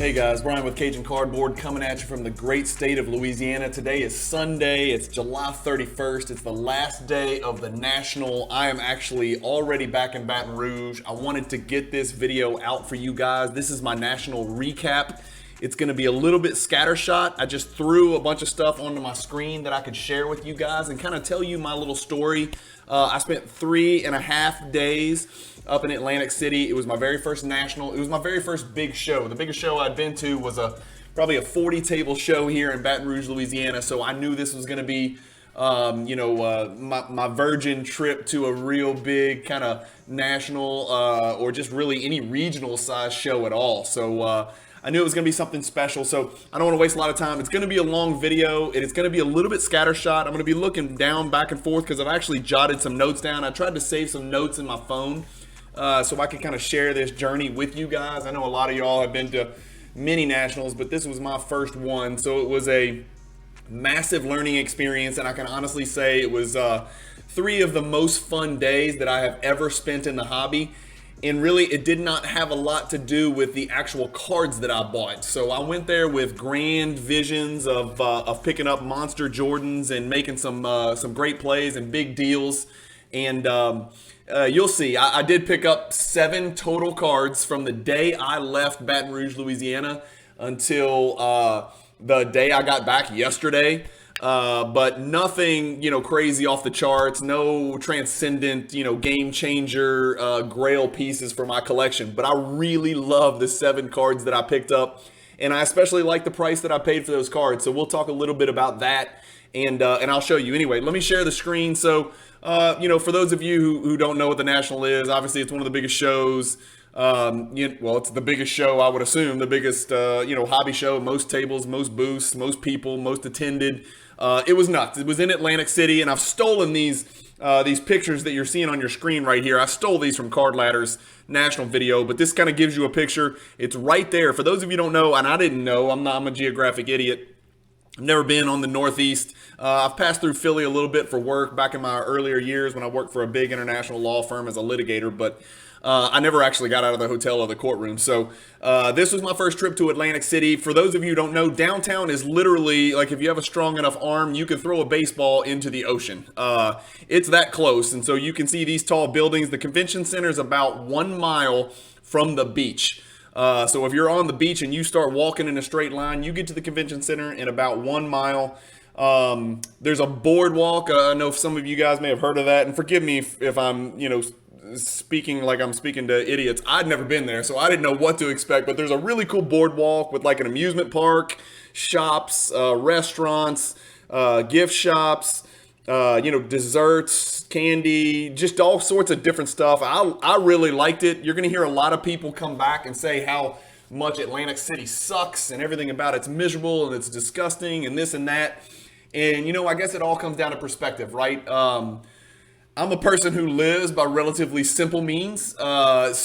Hey guys, Brian with Cajun Cardboard coming at you from the great state of Louisiana. Today is Sunday, it's July 31st, it's the last day of the National. I am actually already back in Baton Rouge. I wanted to get this video out for you guys. This is my National recap. It's going to be a little bit scattershot. I just threw a bunch of stuff onto my screen that I could share with you guys and kind of tell you my little story. I spent 3.5 days up in Atlantic City. It was my very first National. It was my very first big show. The biggest show I'd been to was probably a 40-table show here in Baton Rouge, Louisiana. So I knew this was going to be my virgin trip to a real big kind of national or just really any regional size show at all. So I knew it was going to be something special, so I don't want to waste a lot of time. It's going to be a long video. It's going to be a little bit scattershot. I'm going to be looking down, back and forth, because I've actually jotted some notes down. I tried to save some notes in my phone so I could kind of share this journey with you guys. I know a lot of y'all have been to many nationals, but this was my first one, so it was a massive learning experience, and I can honestly say it was 3 of the most fun days that I have ever spent in the hobby. And really, it did not have a lot to do with the actual cards that I bought. So I went there with grand visions of picking up monster Jordans and making some great plays and big deals. And you'll see, I did pick up 7 total cards from the day I left Baton Rouge, Louisiana, until the day I got back yesterday. But nothing, crazy off the charts, no transcendent, game changer, grail pieces for my collection. But I really love the 7 cards that I picked up, and I especially like the price that I paid for those cards. So we'll talk a little bit about that, and I'll show you. Anyway, let me share the screen. So, for those of you who don't know what the National is, obviously it's one of the biggest shows. It's the biggest show, I would assume, the biggest, hobby show, most tables, most booths, most people, most attended. It was nuts. It was in Atlantic City, and I've stolen these pictures that you're seeing on your screen right here. I stole these from Card Ladder's national video, but this kind of gives you a picture. It's right there. For those of you who don't know, and I didn't know, I'm a geographic idiot. I've never been on the Northeast. I've passed through Philly a little bit for work back in my earlier years when I worked for a big international law firm as a litigator, but I never actually got out of the hotel or the courtroom. So this was my first trip to Atlantic City. For those of you who don't know, downtown is literally, like, if you have a strong enough arm, you can throw a baseball into the ocean. It's that close. And so you can see these tall buildings. The convention center is about 1 mile from the beach. So if you're on the beach and you start walking in a straight line, you get to the convention center in about 1 mile. There's a boardwalk. I know some of you guys may have heard of that. And forgive me if I'm, speaking like I'm speaking to idiots. I'd never been there, so I didn't know what to expect. But there's a really cool boardwalk with like an amusement park, shops, restaurants, gift shops, desserts, candy, just all sorts of different stuff. I really liked it. You're going to hear a lot of people come back and say how much Atlantic City sucks and everything about it's miserable and it's disgusting and this and that. And, I guess it all comes down to perspective, right? I'm a person who lives by relatively simple means. Again,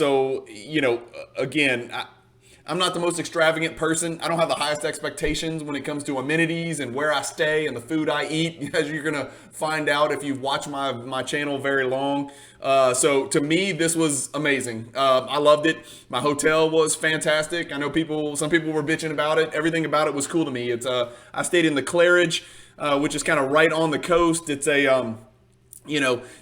I'm not the most extravagant person. I don't have the highest expectations when it comes to amenities and where I stay and the food I eat, as you're going to find out if you've watched my channel very long. So to me, this was amazing. I loved it. My hotel was fantastic. I know some people were bitching about it. Everything about it was cool to me. I stayed in the Claridge, which is kind of right on the coast. It's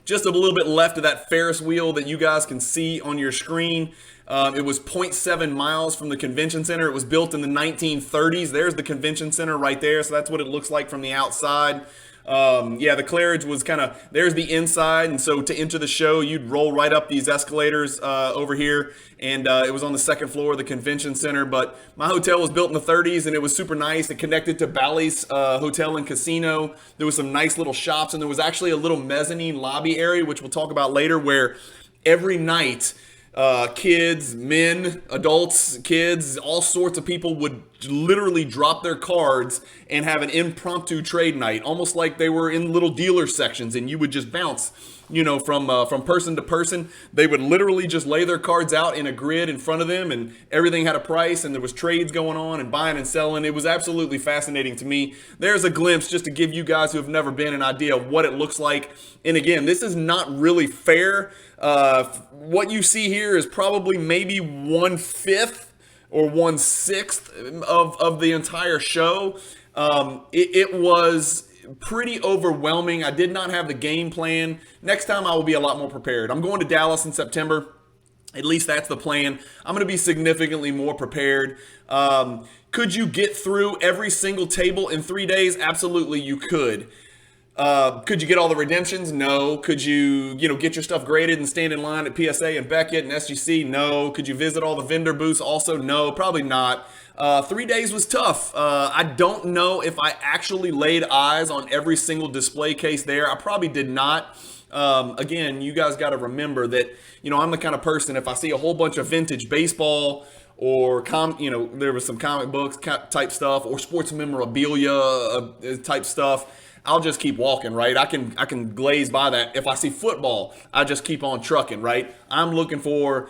just a little bit left of that Ferris wheel that you guys can see on your screen. It was 0.7 miles from the convention center. It was built in the 1930s. There's the convention center right there. So that's what it looks like from the outside. The Claridge was there's the inside. And so to enter the show, you'd roll right up these escalators over here. And it was on the second floor of the convention center. But my hotel was built in the 30s, and it was super nice. It connected to Bally's Hotel and Casino. There was some nice little shops, and there was actually a little mezzanine lobby area, which we'll talk about later, where every night kids, men, adults, kids, all sorts of people would literally drop their cards and have an impromptu trade night, almost like they were in little dealer sections, and you would just bounce, from person to person. They would literally just lay their cards out in a grid in front of them, and everything had a price, and there was trades going on and buying and selling. It was absolutely fascinating to me. There's a glimpse just to give you guys who have never been an idea of what it looks like. And again, this is not really fair. What you see here is probably maybe 1/5 or 1/6 of the entire show. It was pretty overwhelming. I did not have the game plan. Next time I will be a lot more prepared. I'm going to Dallas in September. At least that's the plan. I'm going to be significantly more prepared. Could you get through every single table in 3 days? Absolutely, you could. Could you get all the redemptions? No. Could you get your stuff graded and stand in line at PSA and Beckett and SGC? No. Could you visit all the vendor booths? Also, no. Probably not. 3 days was tough. I don't know if I actually laid eyes on every single display case there. I probably did not. Again, you guys got to remember that, I'm the kind of person, if I see a whole bunch of vintage baseball or, there was some comic books type stuff or sports memorabilia type stuff, I'll just keep walking, right? I can glaze by that. If I see football, I just keep on trucking, right? I'm looking for,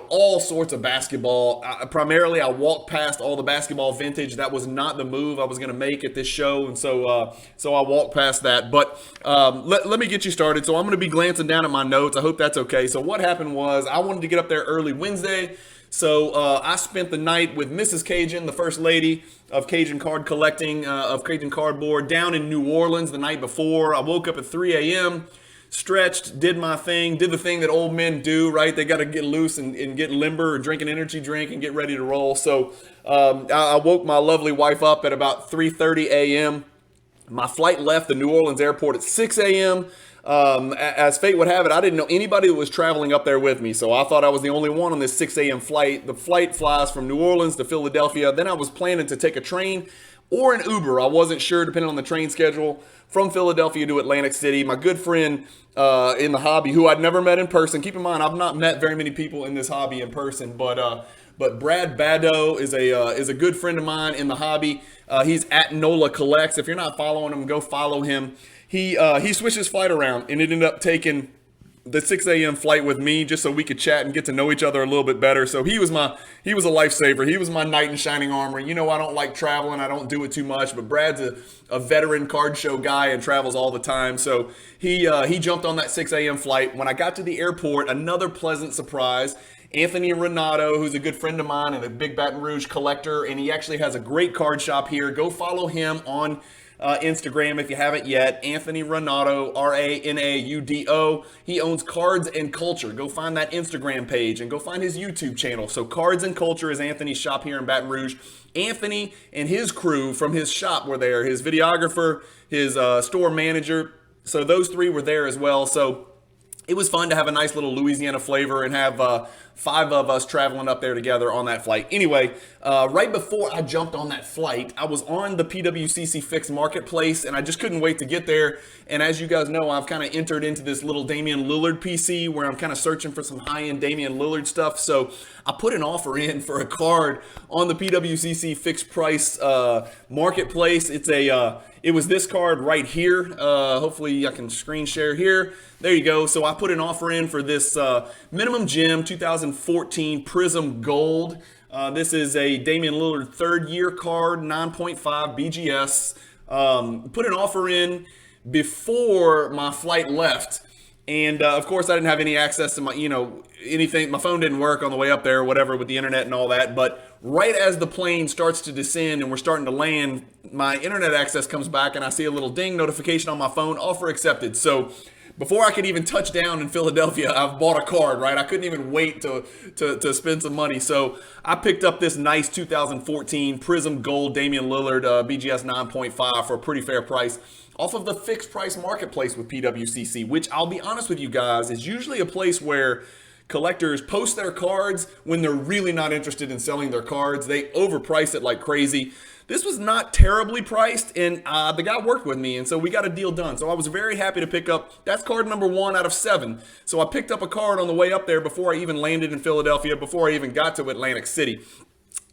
all sorts of basketball. Primarily, I walked past all the basketball vintage. That was not the move I was going to make at this show, and so I walked past that. But let me get you started. So I'm going to be glancing down at my notes. I hope that's okay. So what happened was I wanted to get up there early Wednesday. So I spent the night with Mrs. Cajun, the first lady of Cajun card collecting, of Cajun cardboard, down in New Orleans the night before. I woke up at 3 a.m., stretched, did my thing, did the thing that old men do, right? They got to get loose and get limber or drink an energy drink and get ready to roll. So I woke my lovely wife up at about 3:30 a.m. My flight left the New Orleans airport at 6 a.m. As fate would have it, I didn't know anybody that was traveling up there with me, so I thought I was the only one on this 6 a.m. flight. The flight flies from New Orleans to Philadelphia. Then I was planning to take a train or an Uber. I wasn't sure, depending on the train schedule, from Philadelphia to Atlantic City. My good friend in the hobby, who I'd never met in person. Keep in mind, I've not met very many people in this hobby in person, but Brad Bado is a good friend of mine in the hobby. He's at NOLA Collects. If you're not following him, go follow him. He switched his flight around and it ended up taking the 6 a.m. flight with me just so we could chat and get to know each other a little bit better. So he was a lifesaver. He was my knight in shining armor. I don't like traveling. I don't do it too much, but Brad's a veteran card show guy and travels all the time. So he jumped on that 6 a.m. flight. When I got to the airport, another pleasant surprise. Anthony Renato, who's a good friend of mine and a big Baton Rouge collector, and he actually has a great card shop here. Go follow him on Instagram if you haven't yet. Anthony Renato, Ranaudo. He owns Cards and Culture. Go find that Instagram page and go find his YouTube channel. So Cards and Culture is Anthony's shop here in Baton Rouge. Anthony and his crew from his shop were there. His videographer, his store manager. So those three were there as well. So it was fun to have a nice little Louisiana flavor and have 5 of us traveling up there together on that flight. Anyway, right before I jumped on that flight, I was on the PWCC Fixed Marketplace, and I just couldn't wait to get there. And as you guys know, I've kind of entered into this little Damian Lillard PC where I'm kind of searching for some high-end Damian Lillard stuff. So I put an offer in for a card on the PWCC Fixed Price Marketplace. It was this card right here. Hopefully I can screen share here. There you go. So I put an offer in for this Minimum Gem 2014 Prism Gold. This is a Damian Lillard third year card, 9.5 BGS. Put an offer in before my flight left. And of course I didn't have any access to my, anything. My phone didn't work on the way up there or whatever with the internet and all that. But right as the plane starts to descend and we're starting to land, my internet access comes back and I see a little ding notification on my phone, offer accepted. So before I could even touch down in Philadelphia, I've bought a card, right? I couldn't even wait to spend some money. So I picked up this nice 2014 Prism Gold Damian Lillard BGS 9.5 for a pretty fair price off of the Fixed Price Marketplace with PWCC, which I'll be honest with you guys is usually a place where collectors post their cards when they're really not interested in selling their cards. They overprice it like crazy. This was not terribly priced, and the guy worked with me, and so we got a deal done. So I was very happy to pick up, that's card number 1 out of 7. So I picked up a card on the way up there before I even landed in Philadelphia, before I even got to Atlantic City.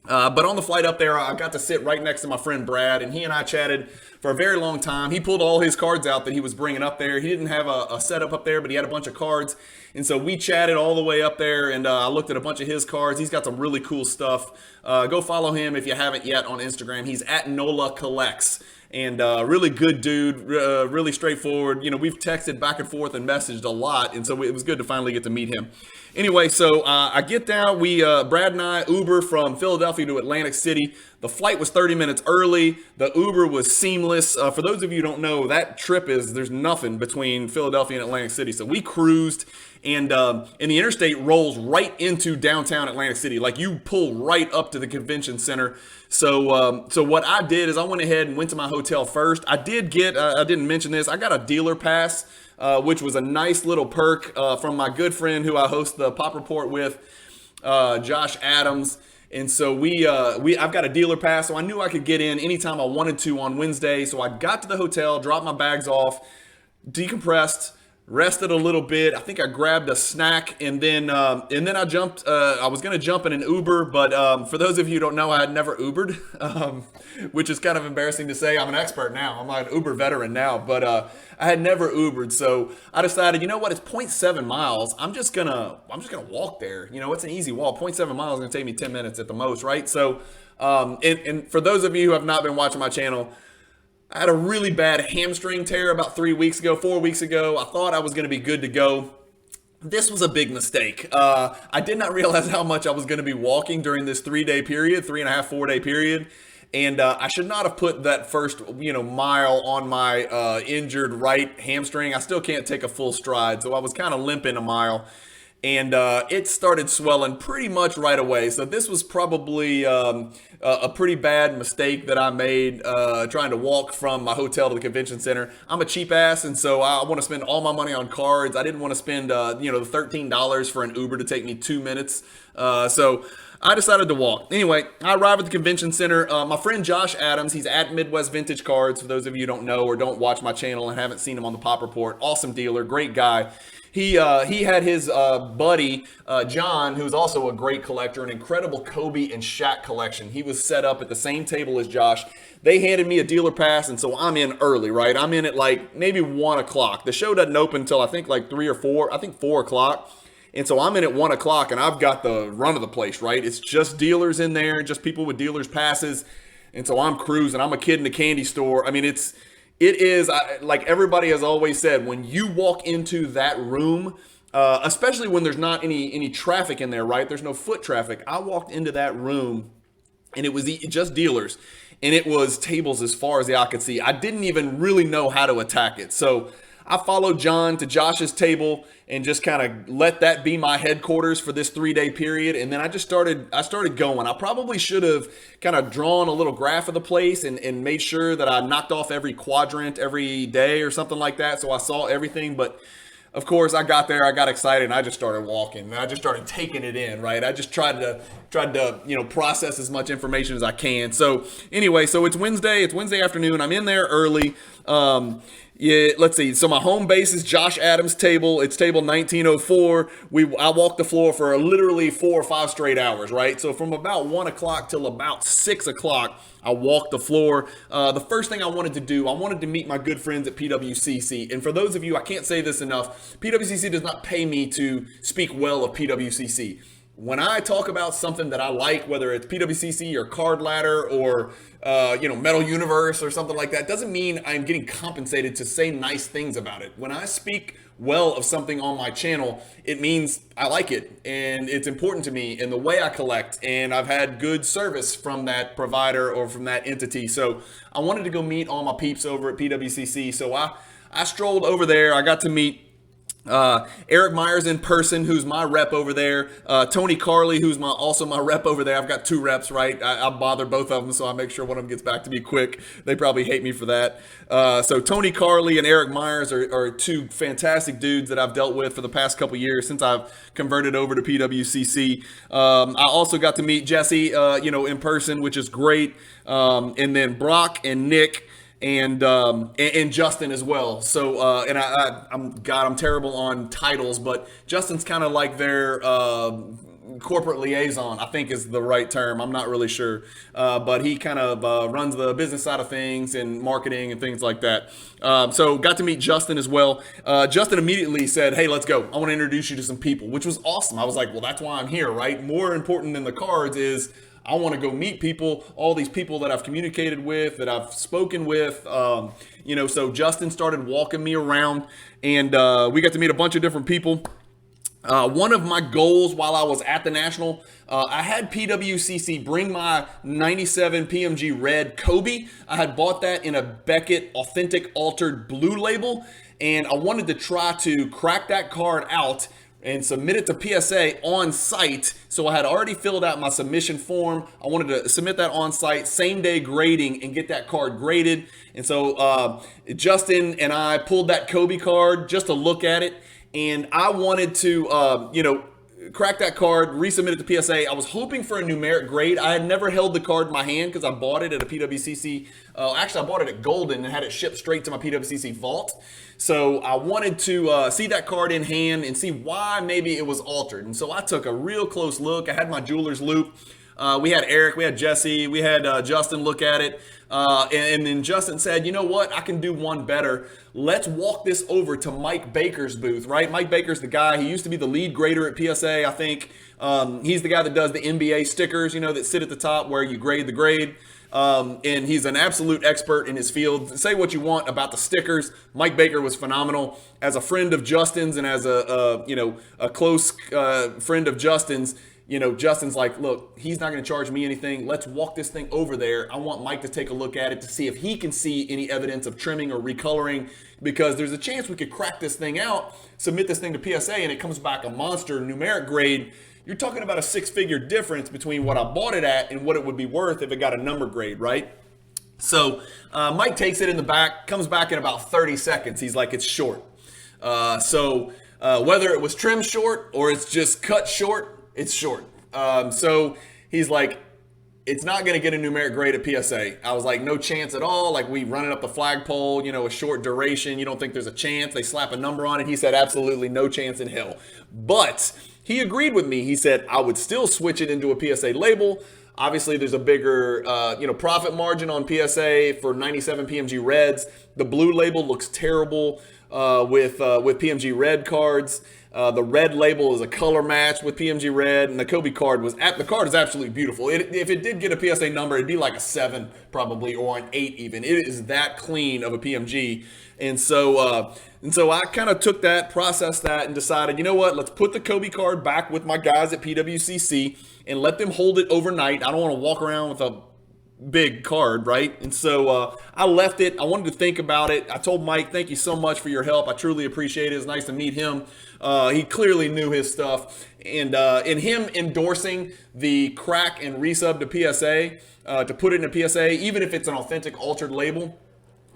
But on the flight up there, I got to sit right next to my friend Brad, and he and I chatted for a very long time. He pulled all his cards out that he was bringing up there. He didn't have a setup up there, but he had a bunch of cards. And so we chatted all the way up there, and I looked at a bunch of his cards. He's got some really cool stuff. Go follow him if you haven't yet on Instagram. He's at NOLA Collects. and really good dude, really straightforward. You know, we've texted back and forth and messaged a lot, and so it was good to finally get to meet him. Anyway, so I get down. Brad and I Uber from Philadelphia to Atlantic City. The flight was 30 minutes early. The Uber was seamless. For those of you who don't know, that trip there's nothing between Philadelphia and Atlantic City. So we cruised, and the interstate rolls right into downtown Atlantic City. Like, you pull right up to the convention center. So what I did is I went ahead and went to my hotel first. I did get, I didn't mention this, I got a dealer pass, which was a nice little perk from my good friend who I host the Pop Report with, Josh Adams. And so I've got a dealer pass, so I knew I could get in anytime I wanted to on Wednesday. So I got to the hotel, dropped my bags off, decompressed, rested a little bit. I think I grabbed a snack, and then I jumped. I was gonna jump in an Uber, but for those of you who don't know, I had never Ubered, which is kind of embarrassing to say. I'm an expert now. I'm an Uber veteran now, but I had never Ubered. So I decided, you know what? It's 0.7 miles. I'm just gonna walk there. You know, it's an easy walk. 0.7 miles is gonna take me 10 minutes at the most, right? So, and for those of you who have not been watching my channel, I had a really bad hamstring tear about 4 weeks ago. I thought I was going to be good to go. This was a big mistake. I did not realize how much I was going to be walking during this 3-day period, 3.5, 4-day period. And I should not have put that first, mile on my injured right hamstring. I still can't take a full stride. So I was kind of limping a mile. And it started swelling pretty much right away. So this was probably a pretty bad mistake that I made trying to walk from my hotel to the convention center. I'm a cheap ass, and so I want to spend all my money on cards. I didn't want to spend the $13 for an Uber to take me 2 minutes. So I decided to walk. Anyway, I arrived at the convention center. My friend Josh Adams, he's at Midwest Vintage Cards. For those of you who don't know or don't watch my channel and haven't seen him on the Pop Report, awesome dealer, great guy. He had his buddy, John, who's also a great collector, an incredible Kobe and Shaq collection. He was set up at the same table as Josh. They handed me a dealer pass, and so I'm in early, right? I'm in at like maybe 1 o'clock. The show doesn't open until I think like 3 or 4, I think 4 o'clock. And so I'm in at 1 o'clock, and I've got the run of the place, right? It's just dealers in there, just people with dealers passes. And so I'm cruising. I'm a kid in a candy store. I mean, it is, like everybody has always said, when you walk into that room, especially when there's not any traffic in there, right? There's no foot traffic. I walked into that room, and it was just dealers, and it was tables as far as the eye could see. I didn't even really know how to attack it. So I followed John to Josh's table and just kind of let that be my headquarters for this 3-day period. And then I started going. I probably should have kind of drawn a little graph of the place and made sure that I knocked off every quadrant every day or something like that, so I saw everything. But of course, I got there, I got excited, and I just started walking. And I just started taking it in, right? I just tried to process as much information as I can. So anyway, so it's Wednesday afternoon. I'm in there early. Yeah, let's see. So my home base is Josh Adams' table. It's table 1904. I walked the floor for literally 4 or 5 straight hours, right? So from about 1 o'clock till about 6 o'clock, I walked the floor. The first thing I wanted to do, I wanted to meet my good friends at PWCC. And for those of you, I can't say this enough, PWCC does not pay me to speak well of PWCC. When I talk about something that I like, whether it's PWCC or Card Ladder or Metal Universe or something like that, doesn't mean I'm getting compensated to say nice things about it. When I speak well of something on my channel, it means I like it and it's important to me in the way I collect, and I've had good service from that provider or from that entity. So I wanted to go meet all my peeps over at PWCC. So I strolled over there. I got to meet Eric Myers in person, who's my rep over there. Tony Carley, who's also my rep over there. I've got 2 reps, right? I bother both of them, so I make sure one of them gets back to me quick. They probably hate me for that. So Tony Carley and Eric Myers are 2 fantastic dudes that I've dealt with for the past couple years since I've converted over to PWCC. I also got to meet Jesse, in person, which is great. And then Brock and Nick and Justin as well. So I'm terrible on titles, but Justin's kind of like their corporate liaison, I think is the right term. I'm not really sure, but he kind of runs the business side of things and marketing and things like that. So got to meet Justin as well. Justin immediately said, "Hey, let's go. I want to introduce you to some people," which was awesome. I was like, well, that's why I'm here, right? More important than the cards is I want to go meet people, all these people that I've communicated with, that I've spoken with. So Justin started walking me around, and we got to meet a bunch of different people. One of my goals while I was at the National, I had PWCC bring my 97 PMG Red Kobe. I had bought that in a Beckett Authentic Altered Blue label, and I wanted to try to crack that card out and submit it to PSA on site. So I had already filled out my submission form. I wanted to submit that on site, same day grading, and get that card graded. And so Justin and I pulled that Kobe card just to look at it. And I wanted to, crack that card, resubmit it to PSA. I was hoping for a numeric grade. I had never held the card in my hand because I bought it at a PWCC. Actually, I bought it at Golden and had it shipped straight to my PWCC vault. So I wanted to see that card in hand and see why maybe it was altered. And so I took a real close look. I had my jeweler's loop. We had Eric, we had Jesse, we had Justin look at it. And then Justin said, you know what, I can do one better. Let's walk this over to Mike Baker's booth, right? Mike Baker's the guy. He used to be the lead grader at PSA, I think. He's the guy that does the NBA stickers, that sit at the top where you grade the grade. And he's an absolute expert in his field. Say what you want about the stickers. Mike Baker was phenomenal. As a friend of Justin's and as a close friend of Justin's, Justin's like, look, he's not going to charge me anything. Let's walk this thing over there. I want Mike to take a look at it to see if he can see any evidence of trimming or recoloring, because there's a chance we could crack this thing out, submit this thing to PSA, and it comes back a monster numeric grade. You're talking about a six-figure difference between what I bought it at and what it would be worth if it got a number grade, right? So Mike takes it in the back, comes back in about 30 seconds. He's like, it's short. So whether it was trimmed short or it's just cut short, it's short. So he's like, it's not going to get a numeric grade at PSA. I was like, no chance at all. Like, we run it up the flagpole, a short duration. You don't think there's a chance? They slap a number on it. He said, absolutely no chance in hell. But he agreed with me. He said, I would still switch it into a PSA label. Obviously, there's a bigger, profit margin on PSA for 97 PMG Reds. The blue label looks terrible with PMG Red cards. The red label is a color match with PMG Red, and the Kobe card is absolutely beautiful. If it did get a PSA number, it'd be like a 7 probably, or an 8 even. It is that clean of a PMG. And so I kind of took that, processed that, and decided, you know what, let's put the Kobe card back with my guys at PWCC and let them hold it overnight. I don't want to walk around with a big card, right? And so I left it. I wanted to think about it. I told Mike, thank you so much for your help. I truly appreciate it. It's nice to meet him. He clearly knew his stuff. And in him endorsing the crack and resub to PSA, to put it in a PSA, even if it's an authentic altered label,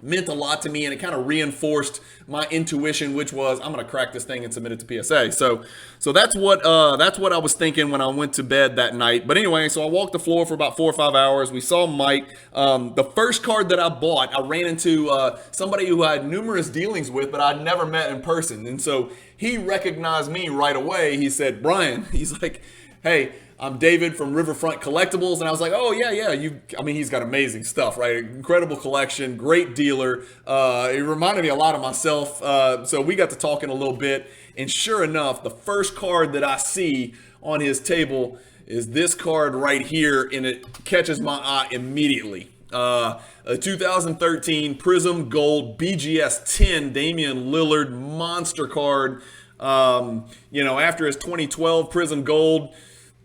meant a lot to me, and it kind of reinforced my intuition, which was I'm going to crack this thing and submit it to PSA. So that's what I was thinking when I went to bed that night. But anyway, so I walked the floor for about 4 or 5 hours. We saw Mike. The first card that I bought, I ran into somebody who I had numerous dealings with, but I'd never met in person. And so he recognized me right away. He said, Brian, he's like, hey, I'm David from Riverfront Collectibles. And I was like, oh, yeah. He's got amazing stuff, right? Incredible collection, great dealer. It reminded me a lot of myself. So we got to talking a little bit. And sure enough, the first card that I see on his table is this card right here. And it catches my eye immediately. A 2013 Prism Gold BGS 10 Damian Lillard monster card. After his 2012 Prism Gold,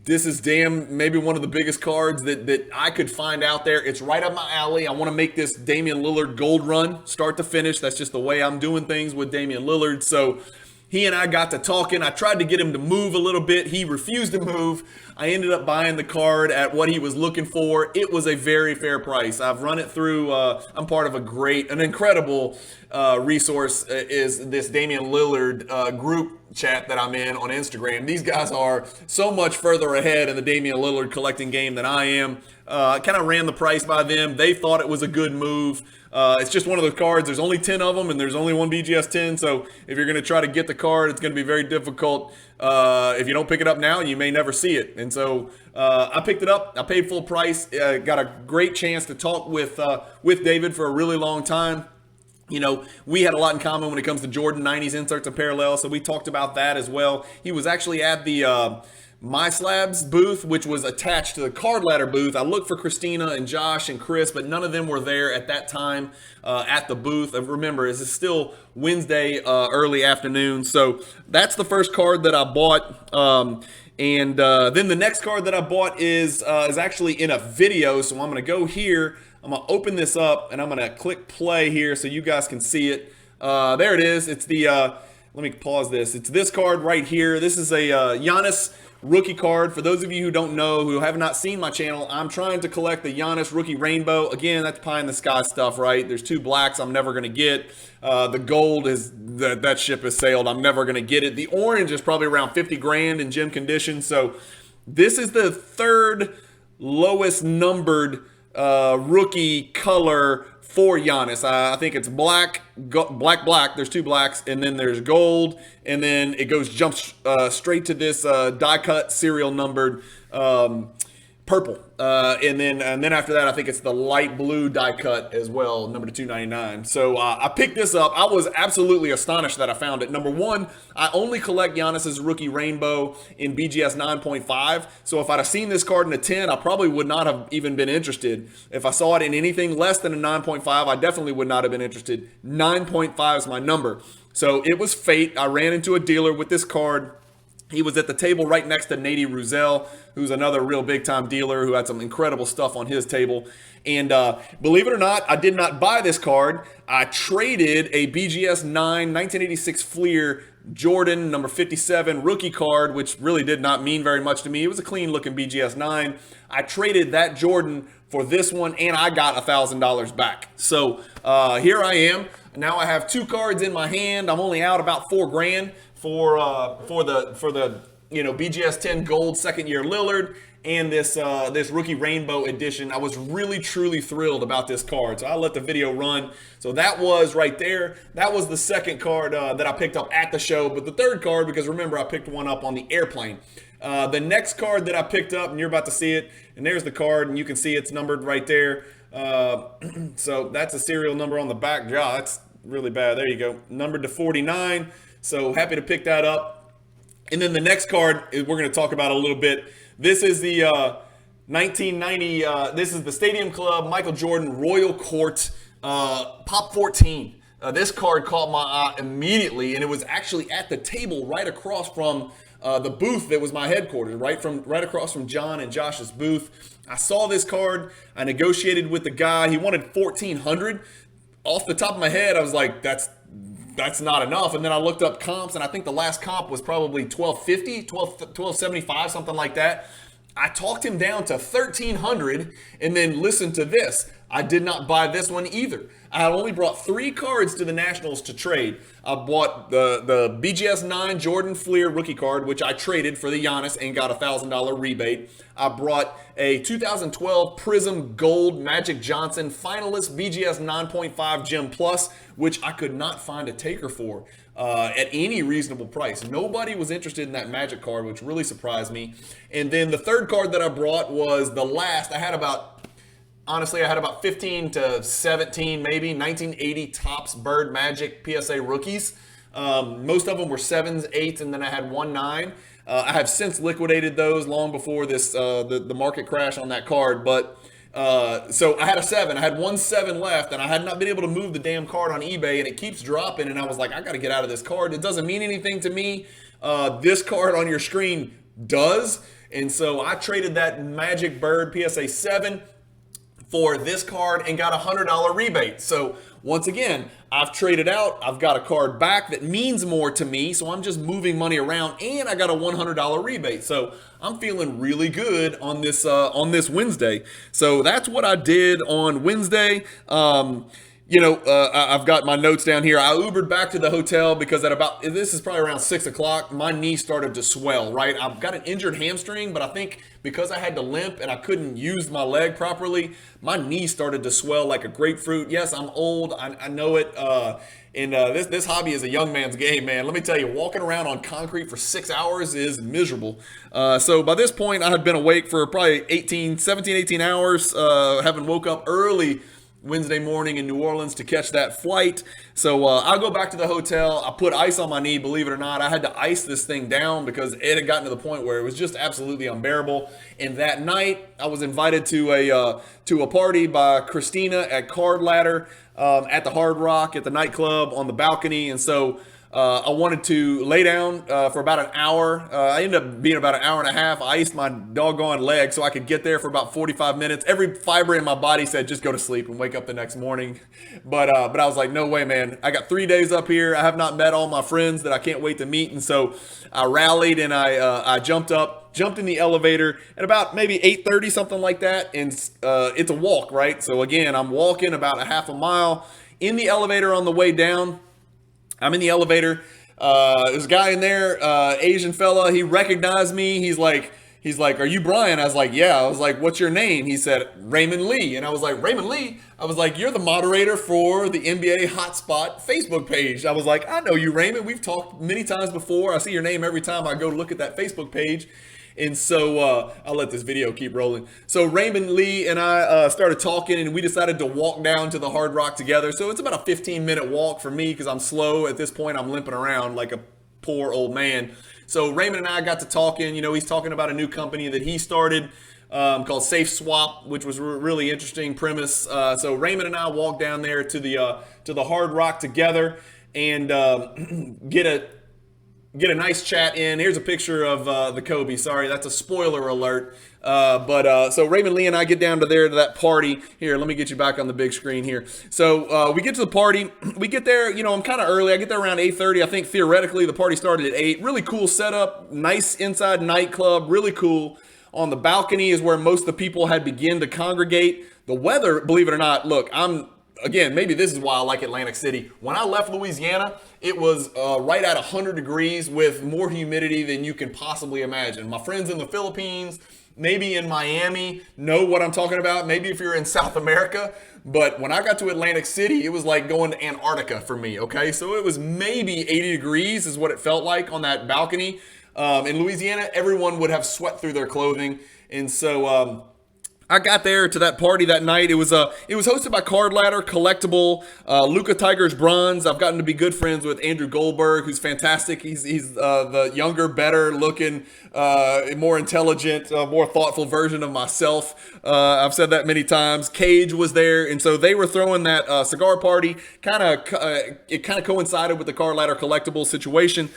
this is maybe one of the biggest cards that I could find out there. It's right up my alley. I want to make this Damian Lillard gold run, start to finish. That's just the way I'm doing things with Damian Lillard. So he and I got to talking. I tried to get him to move a little bit. He refused to move. I ended up buying the card at what he was looking for. It was a very fair price. I've run it through. I'm part of an incredible resource is this Damian Lillard group chat that I'm in on Instagram. These guys are so much further ahead in the Damian Lillard collecting game than I am. Kind of ran the price by them. They thought it was a good move. It's just one of those cards. There's only 10 of them, and there's only one BGS 10. So if you're going to try to get the card, it's going to be very difficult. If you don't pick it up now, you may never see it. And so I picked it up. I paid full price. Got a great chance to talk with David for a really long time. We had a lot in common when it comes to Jordan 90s inserts and parallels, so we talked about that as well. He was actually at the My Slab's booth, which was attached to the Card Ladder booth. I looked for Christina and Josh and Chris, but none of them were there at that time at the booth. Remember, this is still Wednesday early afternoon, so that's the first card that I bought. And then the next card that I bought is actually in a video, so I'm going to go here. I'm going to open this up, and I'm going to click play here so you guys can see it. There it is. It's the, let me pause this. It's this card right here. This is a Giannis rookie card. For those of you who don't know, who have not seen my channel, I'm trying to collect the Giannis rookie rainbow. Again, that's pie in the sky stuff, right? There's 2 blacks I'm never going to get. The gold is, that ship has sailed. I'm never going to get it. The orange is probably around 50 grand in gem condition. So this is the 3rd lowest numbered rookie color for Giannis. I think it's black. There's 2 blacks, and then there's gold, and then it jumps straight to this die cut serial numbered purple, and then after that, I think it's the light blue die cut as well, number 299. So I picked this up. I was absolutely astonished that I found it. Number one, I only collect Giannis's rookie rainbow in BGS 9.5. So if I'd have seen this card in a 10, I probably would not have even been interested. If I saw it in anything less than a 9.5, I definitely would not have been interested. 9.5 is my number. So it was fate. I ran into a dealer with this card. He was at the table right next to Nady Ruzel, who's another real big-time dealer who had some incredible stuff on his table. And believe it or not, I did not buy this card. I traded a BGS 9 1986 Fleer Jordan number 57 rookie card, which really did not mean very much to me. It was a clean-looking BGS 9. I traded that Jordan for this one, and I got $1,000 back. So here I am. Now I have 2 cards in my hand. I'm only out about $4 grand. For the BGS 10 Gold second year Lillard and this rookie rainbow edition. I was really truly thrilled about this card, so I'll let the video run. So that was right there. That was the second card that I picked up at the show, but the third card, because remember I picked one up on the airplane. The next card that I picked up, and you're about to see it, and there's the card, and you can see it's numbered right there. So that's a serial number on the back. Yeah, that's really bad. There you go, numbered to 49. So happy to pick that up. And then the next card we're going to talk about a little bit. This is the 1990, this is the Stadium Club Michael Jordan Royal Court Pop 14. This card caught my eye immediately, and it was actually at the table right across from the booth that was my headquarters, right across from John and Josh's booth. I saw this card. I negotiated with the guy. He wanted 1,400. Off the top of my head, I was like, that's not enough. And then I looked up comps, and I think the last comp was probably 1250, 1275, something like that. I talked him down to 1,300, and then listen to this. I did not buy this one either. I had only brought 3 cards to the Nationals to trade. I bought the BGS 9 Jordan Fleer rookie card, which I traded for the Giannis and got a $1,000 rebate. I brought a 2012 Prism Gold Magic Johnson finalist BGS 9.5 Gem Plus, which I could not find a taker for at any reasonable price. Nobody was interested in that Magic card, which really surprised me. And then the third card that I brought was the last. Honestly, I had about 15 to 17, maybe 1980 Topps Bird Magic PSA rookies. Most of them were 7s, 8s, and then I had 1 9. I have since liquidated those long before this the market crash on that card. But so I had a 7. I had 1 7 left, and I had not been able to move the damn card on eBay, and it keeps dropping. And I was like, I got to get out of this card. It doesn't mean anything to me. This card on your screen does. And so I traded that Magic Bird PSA 7 for this card and got a $100 rebate. So once again, I've traded out. I've got a card back that means more to me. So I'm just moving money around, and I got a $100 rebate. So I'm feeling really good on this Wednesday. So that's what I did on Wednesday. I've got my notes down here. I Ubered back to the hotel because this is probably around 6 o'clock, my knee started to swell, right? I've got an injured hamstring, but I think because I had to limp and I couldn't use my leg properly, my knee started to swell like a grapefruit. Yes, I'm old. I know it. This hobby is a young man's game, man. Let me tell you, walking around on concrete for 6 hours is miserable. So by this point, I had been awake for probably 18 hours, having woke up early Wednesday morning in New Orleans to catch that flight. So I'll go back to the hotel. I put ice on my knee, believe it or not. I had to ice this thing down because it had gotten to the point where it was just absolutely unbearable. And that night, I was invited to a party by Christina at Card Ladder at the Hard Rock at the nightclub on the balcony. And so I wanted to lay down for about an hour. I ended up being about an hour and a half. I iced my doggone leg so I could get there for about 45 minutes. Every fiber in my body said, just go to sleep and wake up the next morning. But I was like, no way, man. I got 3 days up here. I have not met all my friends that I can't wait to meet. And so I rallied and I jumped in the elevator at about maybe 8:30, something like that. And it's a walk, right? So again, I'm walking about a half a mile in the elevator on the way down. I'm in the elevator. There's a guy in there, Asian fella. He recognized me. He's like, are you Brian? I was like, yeah. I was like, what's your name? He said, Raymond Lee. And I was like, Raymond Lee? I was like, you're the moderator for the NBA Hotspot Facebook page. I was like, I know you, Raymond. We've talked many times before. I see your name every time I go to look at that Facebook page. And so I'll let this video keep rolling. So Raymond Lee and I started talking, and we decided to walk down to the Hard Rock together. So it's about a 15-minute walk for me because I'm slow. At this point, I'm limping around like a poor old man. So Raymond and I got to talking. You know, he's talking about a new company that he started called Safe Swap, which was a really interesting premise. So Raymond and I walked down there to the Hard Rock together and get a nice chat in. Here's a picture of the Kobe. Sorry, that's a spoiler alert. So Raymond Lee and I get down to that party. Here, let me get you back on the big screen here. So we get to the party. We get there, you know, I'm kind of early. I get there around 8:30. I think theoretically the party started at 8. Really cool setup. Nice inside nightclub. Really cool. On the balcony is where most of the people had begun to congregate. The weather, believe it or not, look, again, maybe this is why I like Atlantic City. When I left Louisiana, it was right at 100 degrees with more humidity than you can possibly imagine. My friends in the Philippines, maybe in Miami, know what I'm talking about. Maybe if you're in South America. But when I got to Atlantic City, it was like going to Antarctica for me, okay? So it was maybe 80 degrees is what it felt like on that balcony. In Louisiana, everyone would have sweat through their clothing. And so I got there to that party that night. It was hosted by Card Ladder, Collectible, Luca Tigers Bronze. I've gotten to be good friends with Andrew Goldberg, who's fantastic. He's the younger, better looking, more intelligent, more thoughtful version of myself. I've said that many times. Cage was there, and so they were throwing that cigar party. It kind of coincided with the Card Ladder Collectible situation.